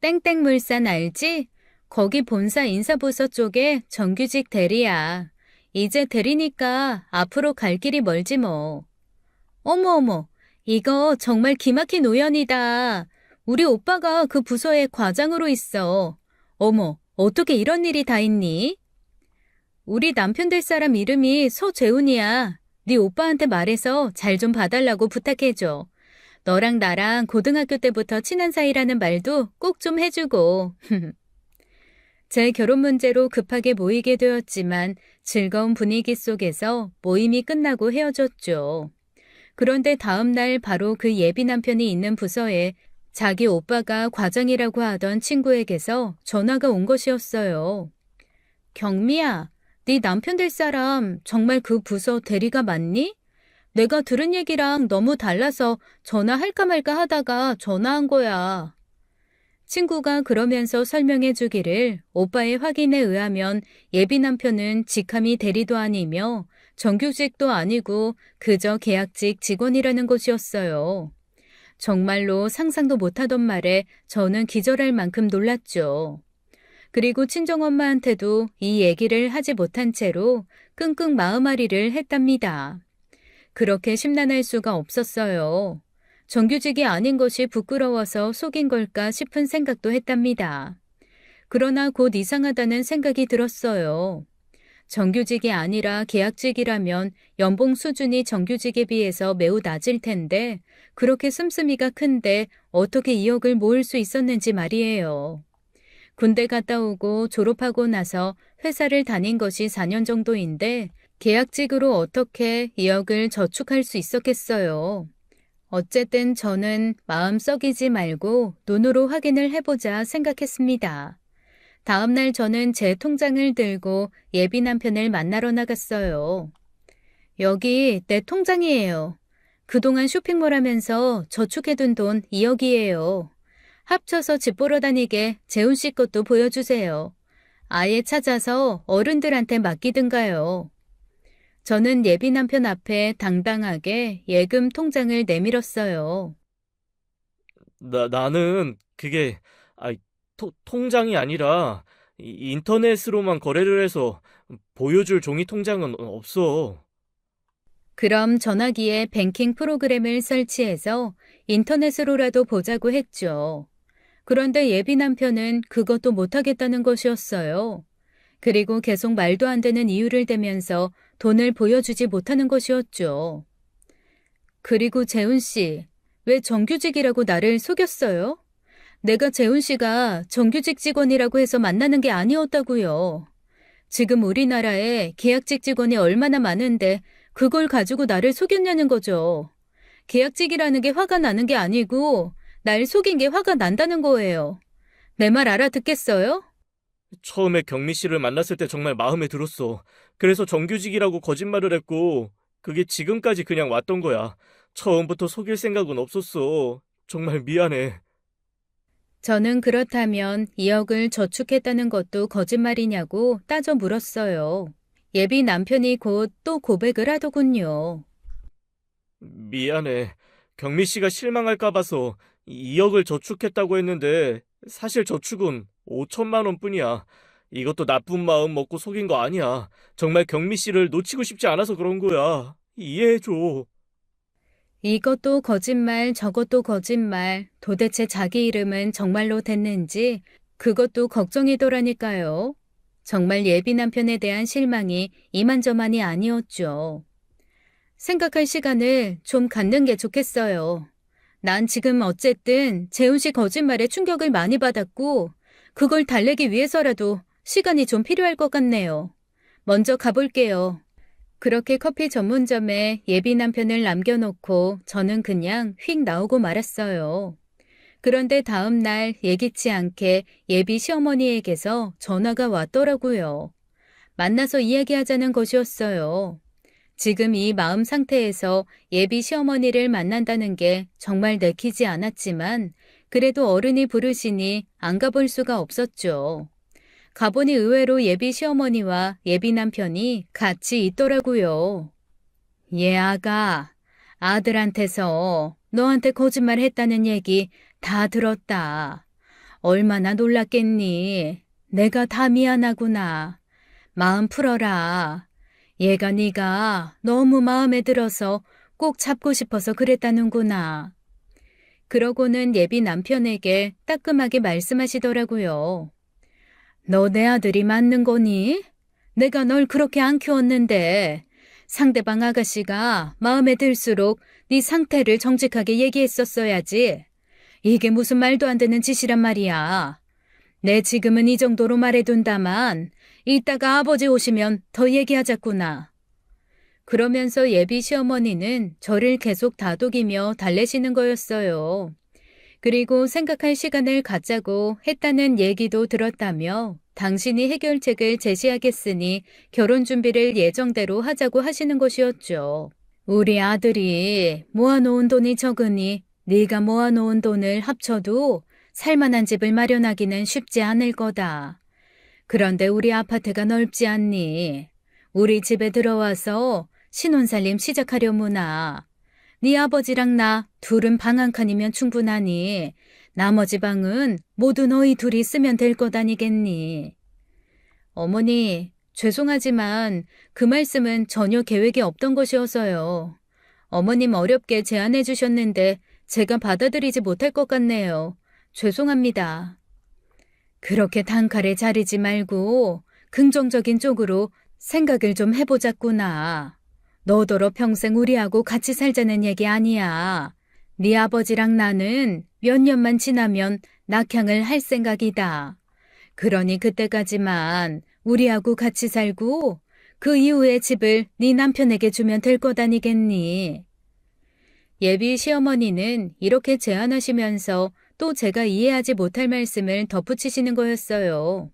땡땡물산 알지? 거기 본사 인사부서 쪽에 정규직 대리야. 이제 대리니까 앞으로 갈 길이 멀지 뭐. 어머, 이거 정말 기막힌 우연이다. 우리 오빠가 그 부서에 과장으로 있어. 어머, 어떻게 이런 일이 다 있니? 우리 남편 될 사람 이름이 서재훈이야. 네 오빠한테 말해서 잘 좀 봐달라고 부탁해줘. 너랑 나랑 고등학교 때부터 친한 사이라는 말도 꼭 좀 해주고. 제 결혼 문제로 급하게 모이게 되었지만 즐거운 분위기 속에서 모임이 끝나고 헤어졌죠. 그런데 다음 날 바로 그 예비 남편이 있는 부서에 자기 오빠가 과장이라고 하던 친구에게서 전화가 온 것이었어요. 경미야, 네 남편 될 사람 정말 그 부서 대리가 맞니? 내가 들은 얘기랑 너무 달라서 전화할까 말까 하다가 전화한 거야. 친구가 그러면서 설명해 주기를 오빠의 확인에 의하면 예비 남편은 직함이 대리도 아니며 정규직도 아니고 그저 계약직 직원이라는 것이었어요. 정말로 상상도 못하던 말에 저는 기절할 만큼 놀랐죠. 그리고 친정엄마한테도 이 얘기를 하지 못한 채로 끙끙 마음앓이를 했답니다. 그렇게 심란할 수가 없었어요. 정규직이 아닌 것이 부끄러워서 속인 걸까 싶은 생각도 했답니다. 그러나 곧 이상하다는 생각이 들었어요. 정규직이 아니라 계약직이라면 연봉 수준이 정규직에 비해서 매우 낮을 텐데 그렇게 씀씀이가 큰데 어떻게 2억을 모을 수 있었는지 말이에요. 군대 갔다 오고 졸업하고 나서 회사를 다닌 것이 4년 정도인데 계약직으로 어떻게 2억을 저축할 수 있었겠어요. 어쨌든 저는 마음 썩이지 말고 눈으로 확인을 해보자 생각했습니다. 다음 날 저는 제 통장을 들고 예비 남편을 만나러 나갔어요. 여기 내 통장이에요. 그동안 쇼핑몰 하면서 저축해둔 돈 2억이에요. 합쳐서 집 보러 다니게 재훈 씨 것도 보여주세요. 아예 찾아서 어른들한테 맡기든가요. 저는 예비 남편 앞에 당당하게 예금 통장을 내밀었어요. 나는 그게, 아, 통장이 아니라 인터넷으로만 거래를 해서 보여줄 종이 통장은 없어. 그럼 전화기에 뱅킹 프로그램을 설치해서 인터넷으로라도 보자고 했죠. 그런데 예비 남편은 그것도 못하겠다는 것이었어요. 그리고 계속 말도 안 되는 이유를 대면서 돈을 보여주지 못하는 것이었죠. 그리고 재훈 씨, 왜 정규직이라고 나를 속였어요? 내가 재훈 씨가 정규직 직원이라고 해서 만나는 게 아니었다고요. 지금 우리나라에 계약직 직원이 얼마나 많은데 그걸 가지고 나를 속였냐는 거죠. 계약직이라는 게 화가 나는 게 아니고 날 속인 게 화가 난다는 거예요. 내 말 알아듣겠어요? 처음에 경미 씨를 만났을 때 정말 마음에 들었어. 그래서 정규직이라고 거짓말을 했고, 그게 지금까지 그냥 왔던 거야. 처음부터 속일 생각은 없었어. 정말 미안해. 저는 그렇다면 2억을 저축했다는 것도 거짓말이냐고 따져 물었어요. 예비 남편이 곧 또 고백을 하더군요. 미안해. 경미 씨가 실망할까 봐서 2억을 저축했다고 했는데, 사실 저축은 5천만 원 뿐이야. 이것도 나쁜 마음 먹고 속인 거 아니야. 정말 경미 씨를 놓치고 싶지 않아서 그런 거야. 이해해줘. 이것도 거짓말, 저것도 거짓말. 도대체 자기 이름은 정말로 됐는지 그것도 걱정이더라니까요. 정말 예비 남편에 대한 실망이 이만저만이 아니었죠. 생각할 시간을 좀 갖는 게 좋겠어요. 난 지금 어쨌든 재훈 씨 거짓말에 충격을 많이 받았고 그걸 달래기 위해서라도 시간이 좀 필요할 것 같네요. 먼저 가볼게요. 그렇게 커피 전문점에 예비 남편을 남겨놓고 저는 그냥 휙 나오고 말았어요. 그런데 다음 날 예기치 않게 예비 시어머니에게서 전화가 왔더라고요. 만나서 이야기하자는 것이었어요. 지금 이 마음 상태에서 예비 시어머니를 만난다는 게 정말 내키지 않았지만 그래도 어른이 부르시니 안 가볼 수가 없었죠. 가보니 의외로 예비 시어머니와 예비 남편이 같이 있더라고요. 얘 아가, 아들한테서 너한테 거짓말 했다는 얘기 다 들었다. 얼마나 놀랐겠니? 내가 다 미안하구나. 마음 풀어라. 얘가 네가 너무 마음에 들어서 꼭 잡고 싶어서 그랬다는구나. 그러고는 예비 남편에게 따끔하게 말씀하시더라고요. 너 내 아들이 맞는 거니? 내가 널 그렇게 안 키웠는데 상대방 아가씨가 마음에 들수록 네 상태를 정직하게 얘기했었어야지. 이게 무슨 말도 안 되는 짓이란 말이야. 내 지금은 이 정도로 말해둔다만 이따가 아버지 오시면 더 얘기하자꾸나. 그러면서 예비 시어머니는 저를 계속 다독이며 달래시는 거였어요. 그리고 생각할 시간을 갖자고 했다는 얘기도 들었다며 당신이 해결책을 제시하겠으니 결혼 준비를 예정대로 하자고 하시는 것이었죠. 우리 아들이 모아놓은 돈이 적으니 네가 모아놓은 돈을 합쳐도 살만한 집을 마련하기는 쉽지 않을 거다. 그런데 우리 아파트가 넓지 않니? 우리 집에 들어와서 신혼살림 시작하려무나. 네 아버지랑 나 둘은 방 한 칸이면 충분하니 나머지 방은 모두 너희 둘이 쓰면 될 것 아니겠니? 어머니, 죄송하지만 그 말씀은 전혀 계획에 없던 것이어서요. 어머님 어렵게 제안해 주셨는데 제가 받아들이지 못할 것 같네요. 죄송합니다. 그렇게 단칼에 자르지 말고 긍정적인 쪽으로 생각을 좀 해보자꾸나. 너더러 평생 우리하고 같이 살자는 얘기 아니야. 네 아버지랑 나는 몇 년만 지나면 낙향을 할 생각이다. 그러니 그때까지만 우리하고 같이 살고 그 이후에 집을 네 남편에게 주면 될 것 아니겠니? 예비 시어머니는 이렇게 제안하시면서 또 제가 이해하지 못할 말씀을 덧붙이시는 거였어요.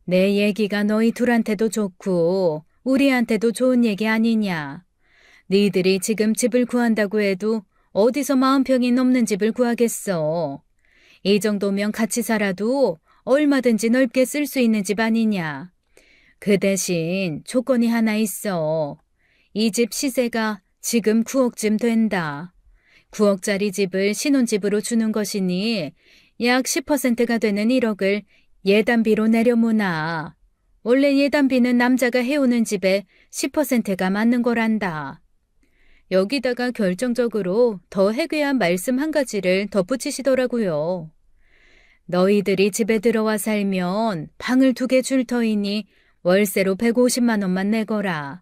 내 얘기가 너희 둘한테도 좋고 우리한테도 좋은 얘기 아니냐. 너희들이 지금 집을 구한다고 해도 어디서 40평이 넘는 집을 구하겠어. 이 정도면 같이 살아도 얼마든지 넓게 쓸 수 있는 집 아니냐. 그 대신 조건이 하나 있어. 이 집 시세가 지금 9억쯤 된다. 9억짜리 집을 신혼집으로 주는 것이니 약 10%가 되는 1억을 예단비로 내려무나. 원래 예단비는 남자가 해오는 집에 10%가 맞는 거란다. 여기다가 결정적으로 더 해괴한 말씀 한 가지를 덧붙이시더라고요. 너희들이 집에 들어와 살면 방을 2개 줄 터이니 월세로 150만 원만 내거라.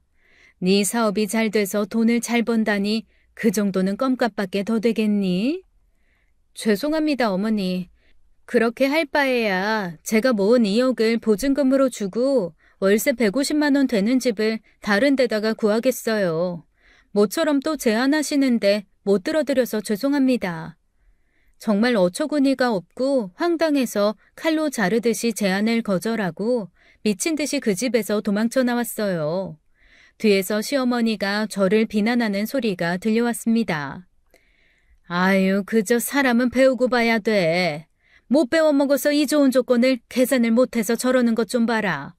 네 사업이 잘 돼서 돈을 잘 번다니 그 정도는 껌값밖에 더 되겠니? 죄송합니다, 어머니. 그렇게 할 바에야 제가 모은 2억을 보증금으로 주고 월세 150만 원 되는 집을 다른 데다가 구하겠어요. 모처럼 또 제안하시는데 못 들어드려서 죄송합니다. 정말 어처구니가 없고 황당해서 칼로 자르듯이 제안을 거절하고 미친 듯이 그 집에서 도망쳐 나왔어요. 뒤에서 시어머니가 저를 비난하는 소리가 들려왔습니다. 아유, 그저 사람은 배우고 봐야 돼. 못 배워먹어서 이 좋은 조건을 계산을 못해서 저러는 것 좀 봐라.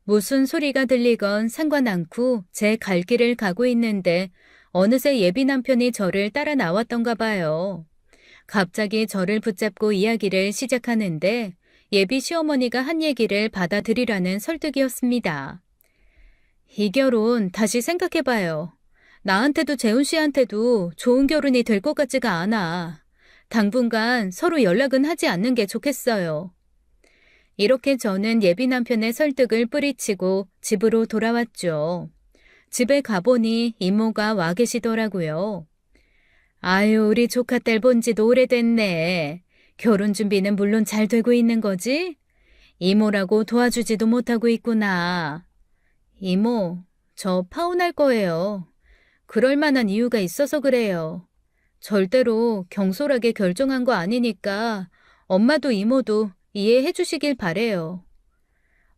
무슨 소리가 들리건 상관 않고 제 갈 길을 가고 있는데 어느새 예비 남편이 저를 따라 나왔던가 봐요. 갑자기 저를 붙잡고 이야기를 시작하는데 예비 시어머니가 한 얘기를 받아들이라는 설득이었습니다. 이 결혼 다시 생각해봐요. 나한테도 재훈 씨한테도 좋은 결혼이 될 것 같지가 않아. 당분간 서로 연락은 하지 않는 게 좋겠어요. 이렇게 저는 예비 남편의 설득을 뿌리치고 집으로 돌아왔죠. 집에 가보니 이모가 와 계시더라고요. 아유, 우리 조카딸 본 지도 오래됐네. 결혼 준비는 물론 잘 되고 있는 거지? 이모라고 도와주지도 못하고 있구나. 이모, 저 파혼할 거예요. 그럴 만한 이유가 있어서 그래요. 절대로 경솔하게 결정한 거 아니니까 엄마도 이모도 이해해 주시길 바래요.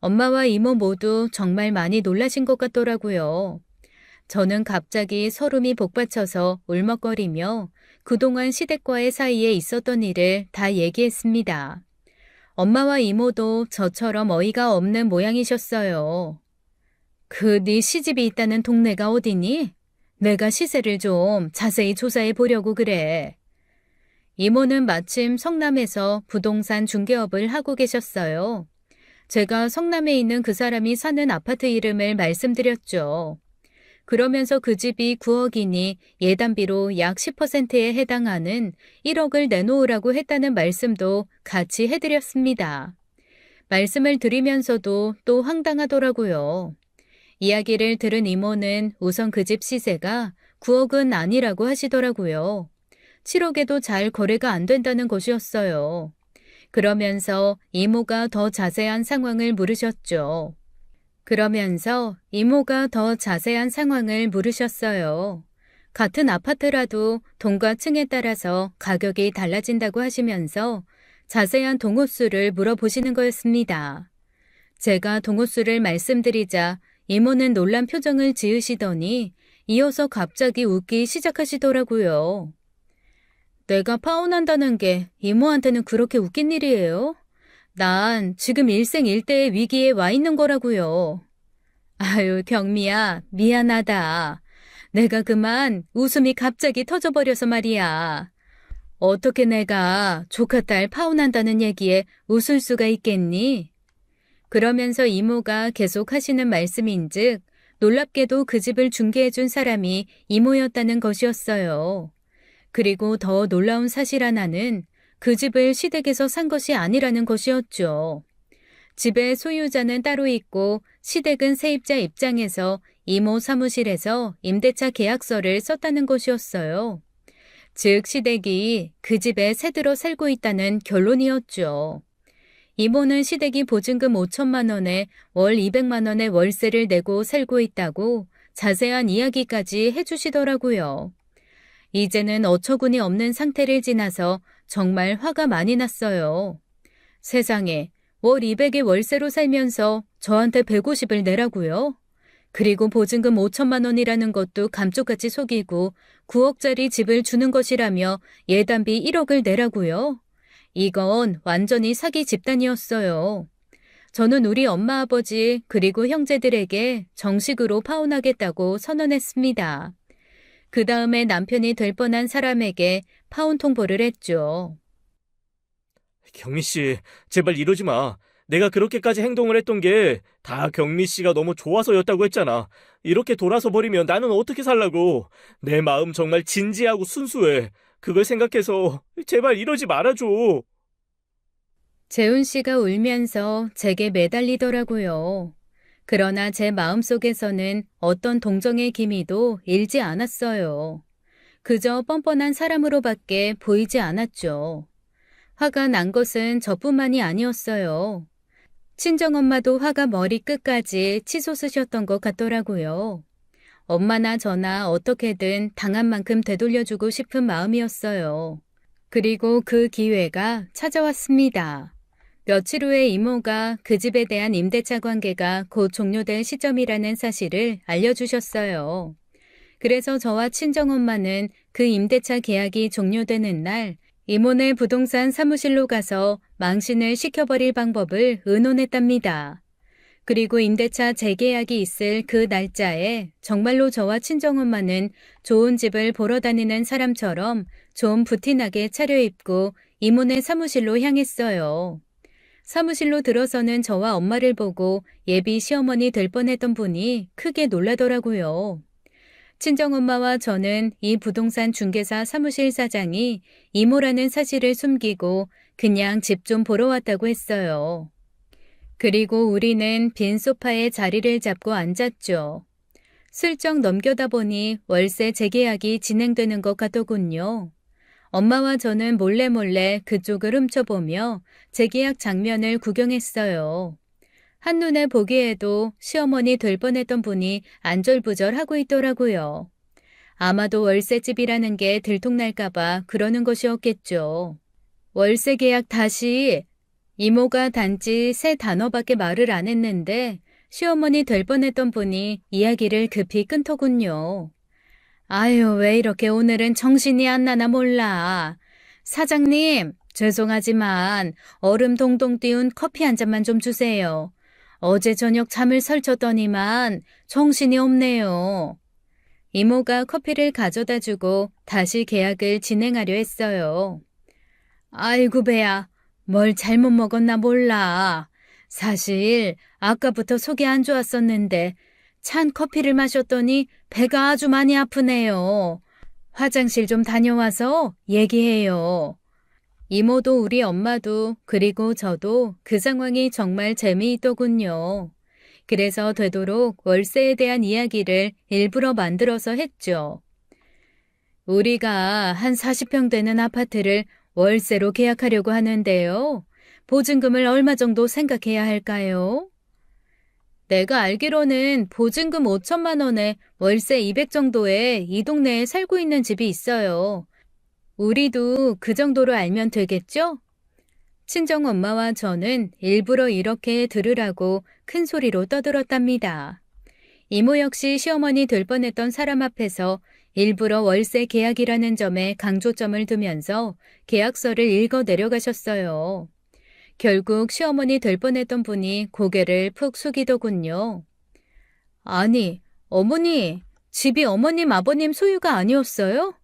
엄마와 이모 모두 정말 많이 놀라신 것 같더라고요. 저는 갑자기 서름이 복받쳐서 울먹거리며 그동안 시댁과의 사이에 있었던 일을 다 얘기했습니다. 엄마와 이모도 저처럼 어이가 없는 모양이셨어요. 그 네 시집이 있다는 동네가 어디니? 내가 시세를 좀 자세히 조사해 보려고 그래. 이모는 마침 성남에서 부동산 중개업을 하고 계셨어요. 제가 성남에 있는 그 사람이 사는 아파트 이름을 말씀드렸죠. 그러면서 그 집이 9억이니 예단비로 약 10%에 해당하는 1억을 내놓으라고 했다는 말씀도 같이 해드렸습니다. 말씀을 드리면서도 또 황당하더라고요. 이야기를 들은 이모는 우선 그 집 시세가 9억은 아니라고 하시더라고요. 7억에도 잘 거래가 안 된다는 것이었어요. 그러면서 이모가 더 자세한 상황을 물으셨어요. 같은 아파트라도 동과 층에 따라서 가격이 달라진다고 하시면서 자세한 동호수를 물어보시는 거였습니다. 제가 동호수를 말씀드리자 이모는 놀란 표정을 지으시더니 이어서 갑자기 웃기 시작하시더라고요. 내가 파혼한다는 게 이모한테는 그렇게 웃긴 일이에요? 난 지금 일생일대의 위기에 와 있는 거라고요. 아유, 경미야, 미안하다. 내가 그만 웃음이 갑자기 터져버려서 말이야. 어떻게 내가 조카 딸 파혼한다는 얘기에 웃을 수가 있겠니? 그러면서 이모가 계속 하시는 말씀인즉 놀랍게도 그 집을 중개해준 사람이 이모였다는 것이었어요. 그리고 더 놀라운 사실 하나는 그 집을 시댁에서 산 것이 아니라는 것이었죠. 집의 소유자는 따로 있고 시댁은 세입자 입장에서 이모 사무실에서 임대차 계약서를 썼다는 것이었어요. 즉 시댁이 그 집에 새들어 살고 있다는 결론이었죠. 이모는 시댁이 보증금 5천만 원에 월 200만 원의 월세를 내고 살고 있다고 자세한 이야기까지 해주시더라고요. 이제는 어처구니 없는 상태를 지나서 정말 화가 많이 났어요. 세상에 월 200의 월세로 살면서 저한테 150을 내라고요? 그리고 보증금 5천만 원이라는 것도 감쪽같이 속이고 9억짜리 집을 주는 것이라며 예단비 1억을 내라고요? 이건 완전히 사기 집단이었어요. 저는 우리 엄마 아버지 그리고 형제들에게 정식으로 파혼하겠다고 선언했습니다. 그 다음에 남편이 될 뻔한 사람에게 파혼 통보를 했죠. 경미 씨, 제발 이러지 마. 내가 그렇게까지 행동을 했던 게 다 경미 씨가 너무 좋아서였다고 했잖아. 이렇게 돌아서 버리면 나는 어떻게 살라고. 내 마음 정말 진지하고 순수해. 그걸 생각해서 제발 이러지 말아줘. 재훈 씨가 울면서 제게 매달리더라고요. 그러나 제 마음속에서는 어떤 동정의 기미도 일지 않았어요. 그저 뻔뻔한 사람으로밖에 보이지 않았죠. 화가 난 것은 저뿐만이 아니었어요. 친정엄마도 화가 머리끝까지 치솟으셨던 것 같더라고요. 엄마나 저나 어떻게든 당한 만큼 되돌려주고 싶은 마음이었어요. 그리고 그 기회가 찾아왔습니다. 며칠 후에 이모가 그 집에 대한 임대차 관계가 곧 종료될 시점이라는 사실을 알려주셨어요. 그래서 저와 친정엄마는 그 임대차 계약이 종료되는 날 이모네 부동산 사무실로 가서 망신을 시켜버릴 방법을 의논했답니다. 그리고 임대차 재계약이 있을 그 날짜에 정말로 저와 친정엄마는 좋은 집을 보러 다니는 사람처럼 좀 부티나게 차려입고 이모네 사무실로 향했어요. 사무실로 들어서는 저와 엄마를 보고 예비 시어머니 될 뻔했던 분이 크게 놀라더라고요. 친정엄마와 저는 이 부동산 중개사 사무실 사장이 이모라는 사실을 숨기고 그냥 집 좀 보러 왔다고 했어요. 그리고 우리는 빈 소파에 자리를 잡고 앉았죠. 슬쩍 넘겨다 보니 월세 재계약이 진행되는 것 같더군요. 엄마와 저는 몰래 그쪽을 훔쳐보며 재계약 장면을 구경했어요. 한눈에 보기에도 시어머니 될 뻔했던 분이 안절부절하고 있더라고요. 아마도 월세집이라는 게 들통날까봐 그러는 것이었겠죠. 월세 계약 다시. 이모가 단지 세 단어밖에 말을 안 했는데 시어머니 될 뻔했던 분이 이야기를 급히 끊더군요. 아유, 왜 이렇게 오늘은 정신이 안 나나 몰라. 사장님, 죄송하지만 얼음 동동 띄운 커피 한 잔만 좀 주세요. 어제 저녁 잠을 설쳤더니만 정신이 없네요. 이모가 커피를 가져다 주고 다시 계약을 진행하려 했어요. 아이고 배야, 뭘 잘못 먹었나 몰라. 사실 아까부터 속이 안 좋았었는데 찬 커피를 마셨더니 배가 아주 많이 아프네요. 화장실 좀 다녀와서 얘기해요. 이모도 우리 엄마도 그리고 저도 그 상황이 정말 재미있더군요. 그래서 되도록 월세에 대한 이야기를 일부러 만들어서 했죠. 우리가 한 40평 되는 아파트를 월세로 계약하려고 하는데요. 보증금을 얼마 정도 생각해야 할까요? 내가 알기로는 보증금 5천만 원에 월세 200 정도에 이 동네에 살고 있는 집이 있어요. 우리도 그 정도로 알면 되겠죠? 친정엄마와 저는 일부러 이렇게 들으라고 큰 소리로 떠들었답니다. 이모 역시 시어머니 될 뻔했던 사람 앞에서 일부러 월세 계약이라는 점에 강조점을 두면서 계약서를 읽어 내려가셨어요. 결국 시어머니 될 뻔했던 분이 고개를 푹 숙이더군요. 아니, 어머니, 집이 어머님 아버님 소유가 아니었어요?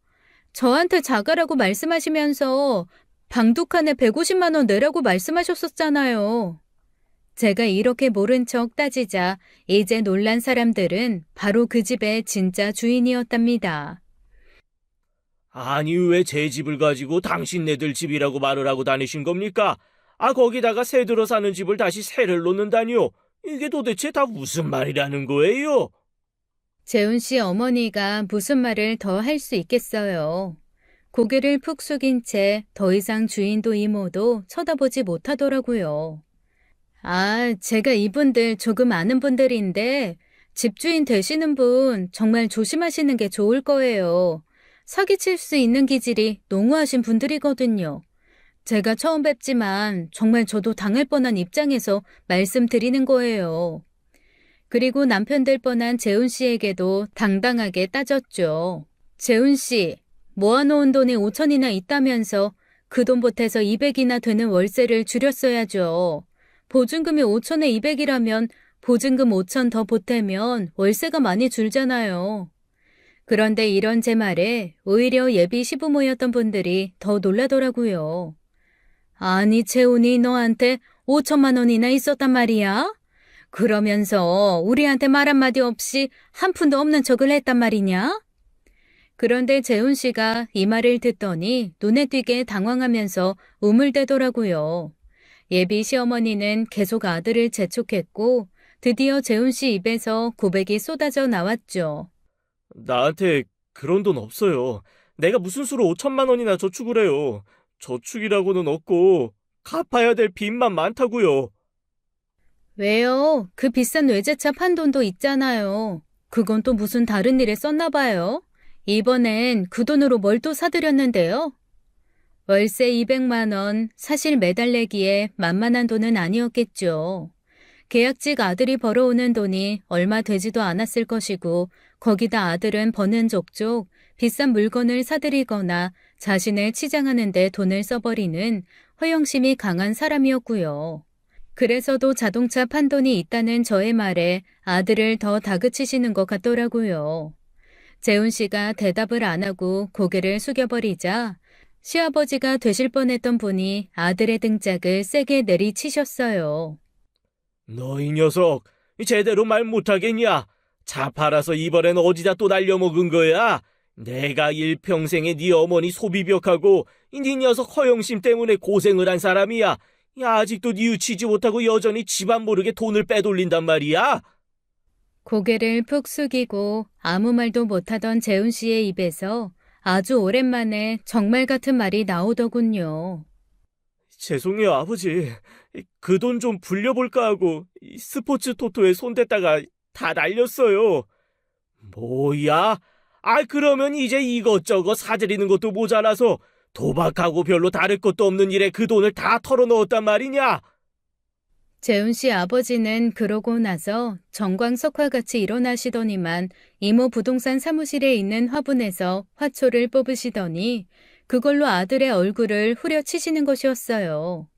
저한테 자가라고 말씀하시면서 방독한에 150만 원 내라고 말씀하셨었잖아요. 제가 이렇게 모른 척 따지자 이제 놀란 사람들은 바로 그 집의 진짜 주인이었답니다. 아니, 왜 제 집을 가지고 당신네들 집이라고 말을 하고 다니신 겁니까? 거기다가 새 들어 사는 집을 다시 새를 놓는다니요. 이게 도대체 다 무슨 말이라는 거예요? 재훈 씨 어머니가 무슨 말을 더 할 수 있겠어요. 고개를 푹 숙인 채 더 이상 주인도 이모도 쳐다보지 못하더라고요. 제가 이분들 조금 아는 분들인데 집주인 되시는 분 정말 조심하시는 게 좋을 거예요. 사기칠 수 있는 기질이 농후하신 분들이거든요. 제가 처음 뵙지만 정말 저도 당할 뻔한 입장에서 말씀드리는 거예요. 그리고 남편 될 뻔한 재훈 씨에게도 당당하게 따졌죠. 재훈 씨, 모아놓은 돈이 5천이나 있다면서 그 돈 보태서 200이나 되는 월세를 줄였어야죠. 보증금이 5천에 200이라면 보증금 5천 더 보태면 월세가 많이 줄잖아요. 그런데 이런 제 말에 오히려 예비 시부모였던 분들이 더 놀라더라고요. 아니, 재훈이 너한테 5천만 원이나 있었단 말이야? 그러면서 우리한테 말 한마디 없이 한 푼도 없는 척을 했단 말이냐? 그런데 재훈 씨가 이 말을 듣더니 눈에 띄게 당황하면서 우물대더라고요. 예비 시어머니는 계속 아들을 재촉했고 드디어 재훈 씨 입에서 고백이 쏟아져 나왔죠. 나한테 그런 돈 없어요. 내가 무슨 수로 5천만 원이나 저축을 해요. 저축이라고는 없고 갚아야 될 빚만 많다고요. 왜요? 그 비싼 외제차 판 돈도 있잖아요. 그건 또 무슨 다른 일에 썼나 봐요. 이번엔 그 돈으로 뭘 또 사드렸는데요? 월세 200만 원, 사실 매달 내기에 만만한 돈은 아니었겠죠. 계약직 아들이 벌어오는 돈이 얼마 되지도 않았을 것이고 거기다 아들은 버는 족족 비싼 물건을 사들이거나 자신을 치장하는 데 돈을 써버리는 허영심이 강한 사람이었고요. 그래서도 자동차 판돈이 있다는 저의 말에 아들을 더 다그치시는 것 같더라고요. 재훈 씨가 대답을 안 하고 고개를 숙여버리자 시아버지가 되실 뻔했던 분이 아들의 등짝을 세게 내리치셨어요. 너 이 녀석, 제대로 말 못하겠냐? 차 팔아서 이번엔 어디다 또 날려먹은 거야? 내가 일평생에 네 어머니 소비벽하고 네 녀석 허영심 때문에 고생을 한 사람이야. 야, 아직도 뉘우치지 못하고 여전히 집안 모르게 돈을 빼돌린단 말이야? 고개를 푹 숙이고 아무 말도 못하던 재훈 씨의 입에서 아주 오랜만에 정말 같은 말이 나오더군요. 죄송해요, 아버지. 그 돈 좀 불려볼까 하고 이 스포츠 토토에 손댔다가 다 날렸어요. 뭐야? 아, 그러면 이제 이것저것 사들이는 것도 모자라서 도박하고 별로 다를 것도 없는 일에 그 돈을 다 털어넣었단 말이냐? 재훈 씨 아버지는 그러고 나서 정광석화같이 일어나시더니만 이모 부동산 사무실에 있는 화분에서 화초를 뽑으시더니 그걸로 아들의 얼굴을 후려치시는 것이었어요.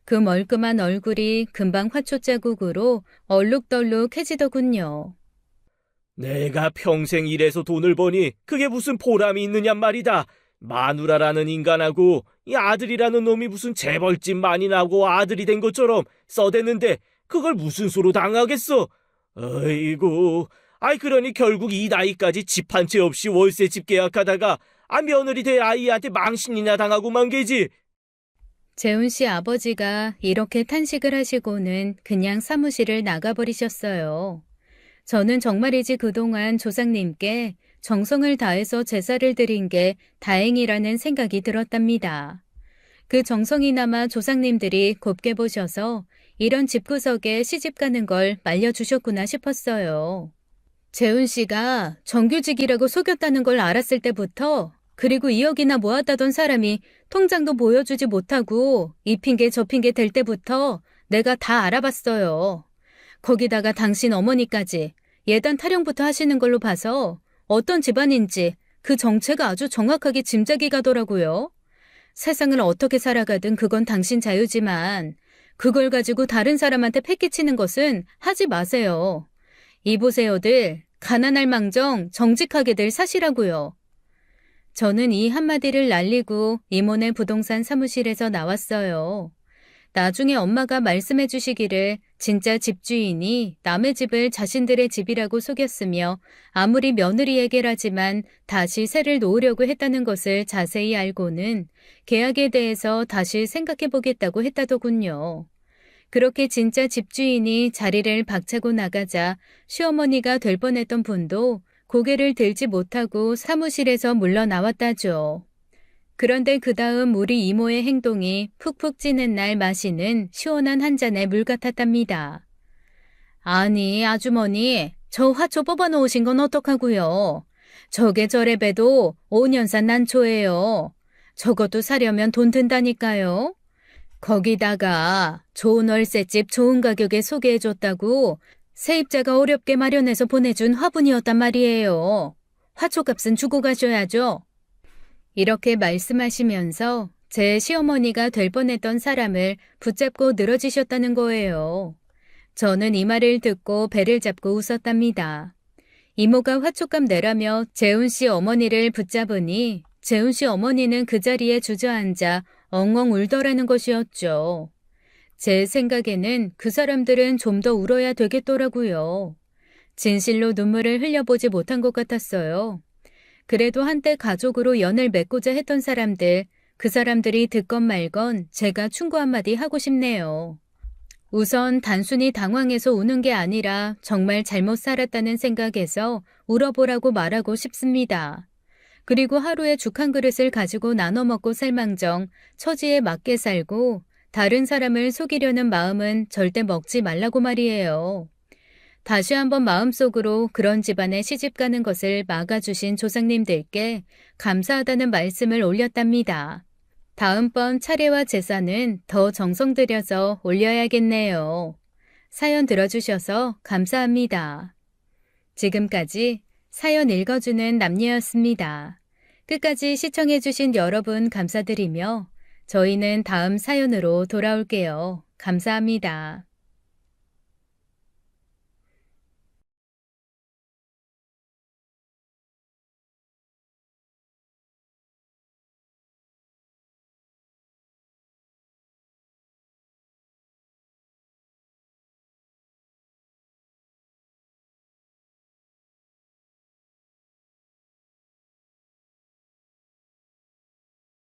그 멀끔한 얼굴이 금방 화초 자국으로 얼룩덜룩해지더군요. 내가 평생 일해서 돈을 버니 그게 무슨 보람이 있느냔 말이다. 마누라라는 인간하고 이 아들이라는 놈이 무슨 재벌집 많이 나고 아들이 된 것처럼 써대는데 그걸 무슨 수로 당하겠어? 어이구, 아이 그러니 결국 이 나이까지 집 한 채 없이 월세집 계약하다가 며느리 될 아이한테 망신이나 당하고 만 게지. 재훈 씨 아버지가 이렇게 탄식을 하시고는 그냥 사무실을 나가버리셨어요. 저는 정말이지 그동안 조상님께 정성을 다해서 제사를 드린 게 다행이라는 생각이 들었답니다. 그 정성이나마 조상님들이 곱게 보셔서 이런 집구석에 시집 가는 걸 말려주셨구나 싶었어요. 재훈 씨가 정규직이라고 속였다는 걸 알았을 때부터 그리고 2억이나 모았다던 사람이 통장도 보여주지 못하고 이 핑계 저 핑계 댈 때부터 내가 다 알아봤어요. 거기다가 당신 어머니까지 예단 타령부터 하시는 걸로 봐서 어떤 집안인지 그 정체가 아주 정확하게 짐작이 가더라고요. 세상을 어떻게 살아가든 그건 당신 자유지만 그걸 가지고 다른 사람한테 패기치는 것은 하지 마세요. 이보세요들, 가난할 망정 정직하게들 사시라고요. 저는 이 한마디를 날리고 이모네 부동산 사무실에서 나왔어요. 나중에 엄마가 말씀해 주시기를 진짜 집주인이 남의 집을 자신들의 집이라고 속였으며 아무리 며느리에게라지만 다시 세를 놓으려고 했다는 것을 자세히 알고는 계약에 대해서 다시 생각해 보겠다고 했다더군요. 그렇게 진짜 집주인이 자리를 박차고 나가자 시어머니가 될 뻔했던 분도 고개를 들지 못하고 사무실에서 물러나왔다죠. 그런데 그 다음 우리 이모의 행동이 푹푹 찌는 날 마시는 시원한 한 잔의 물 같았답니다. 아니, 아주머니, 저 화초 뽑아놓으신 건 어떡하고요? 저게 저래봬도 5년산 난초예요. 저것도 사려면 돈 든다니까요. 거기다가 좋은 월세집 좋은 가격에 소개해줬다고 세입자가 어렵게 마련해서 보내준 화분이었단 말이에요. 화초값은 주고 가셔야죠. 이렇게 말씀하시면서 제 시어머니가 될 뻔했던 사람을 붙잡고 늘어지셨다는 거예요. 저는 이 말을 듣고 배를 잡고 웃었답니다. 이모가 화촉감 내라며 재훈 씨 어머니를 붙잡으니 재훈 씨 어머니는 그 자리에 주저앉아 엉엉 울더라는 것이었죠. 제 생각에는 그 사람들은 좀 더 울어야 되겠더라고요. 진실로 눈물을 흘려보지 못한 것 같았어요. 그래도 한때 가족으로 연을 맺고자 했던 사람들, 그 사람들이 듣건 말건 제가 충고 한마디 하고 싶네요. 우선 단순히 당황해서 우는 게 아니라 정말 잘못 살았다는 생각에서 울어보라고 말하고 싶습니다. 그리고 하루에 죽 한 그릇을 가지고 나눠 먹고 살망정 처지에 맞게 살고 다른 사람을 속이려는 마음은 절대 먹지 말라고 말이에요. 다시 한번 마음속으로 그런 집안에 시집가는 것을 막아주신 조상님들께 감사하다는 말씀을 올렸답니다. 다음번 차례와 제사는 더 정성 들여서 올려야겠네요. 사연 들어주셔서 감사합니다. 지금까지 사연 읽어주는 남녀였습니다. 끝까지 시청해주신 여러분 감사드리며 저희는 다음 사연으로 돌아올게요. 감사합니다.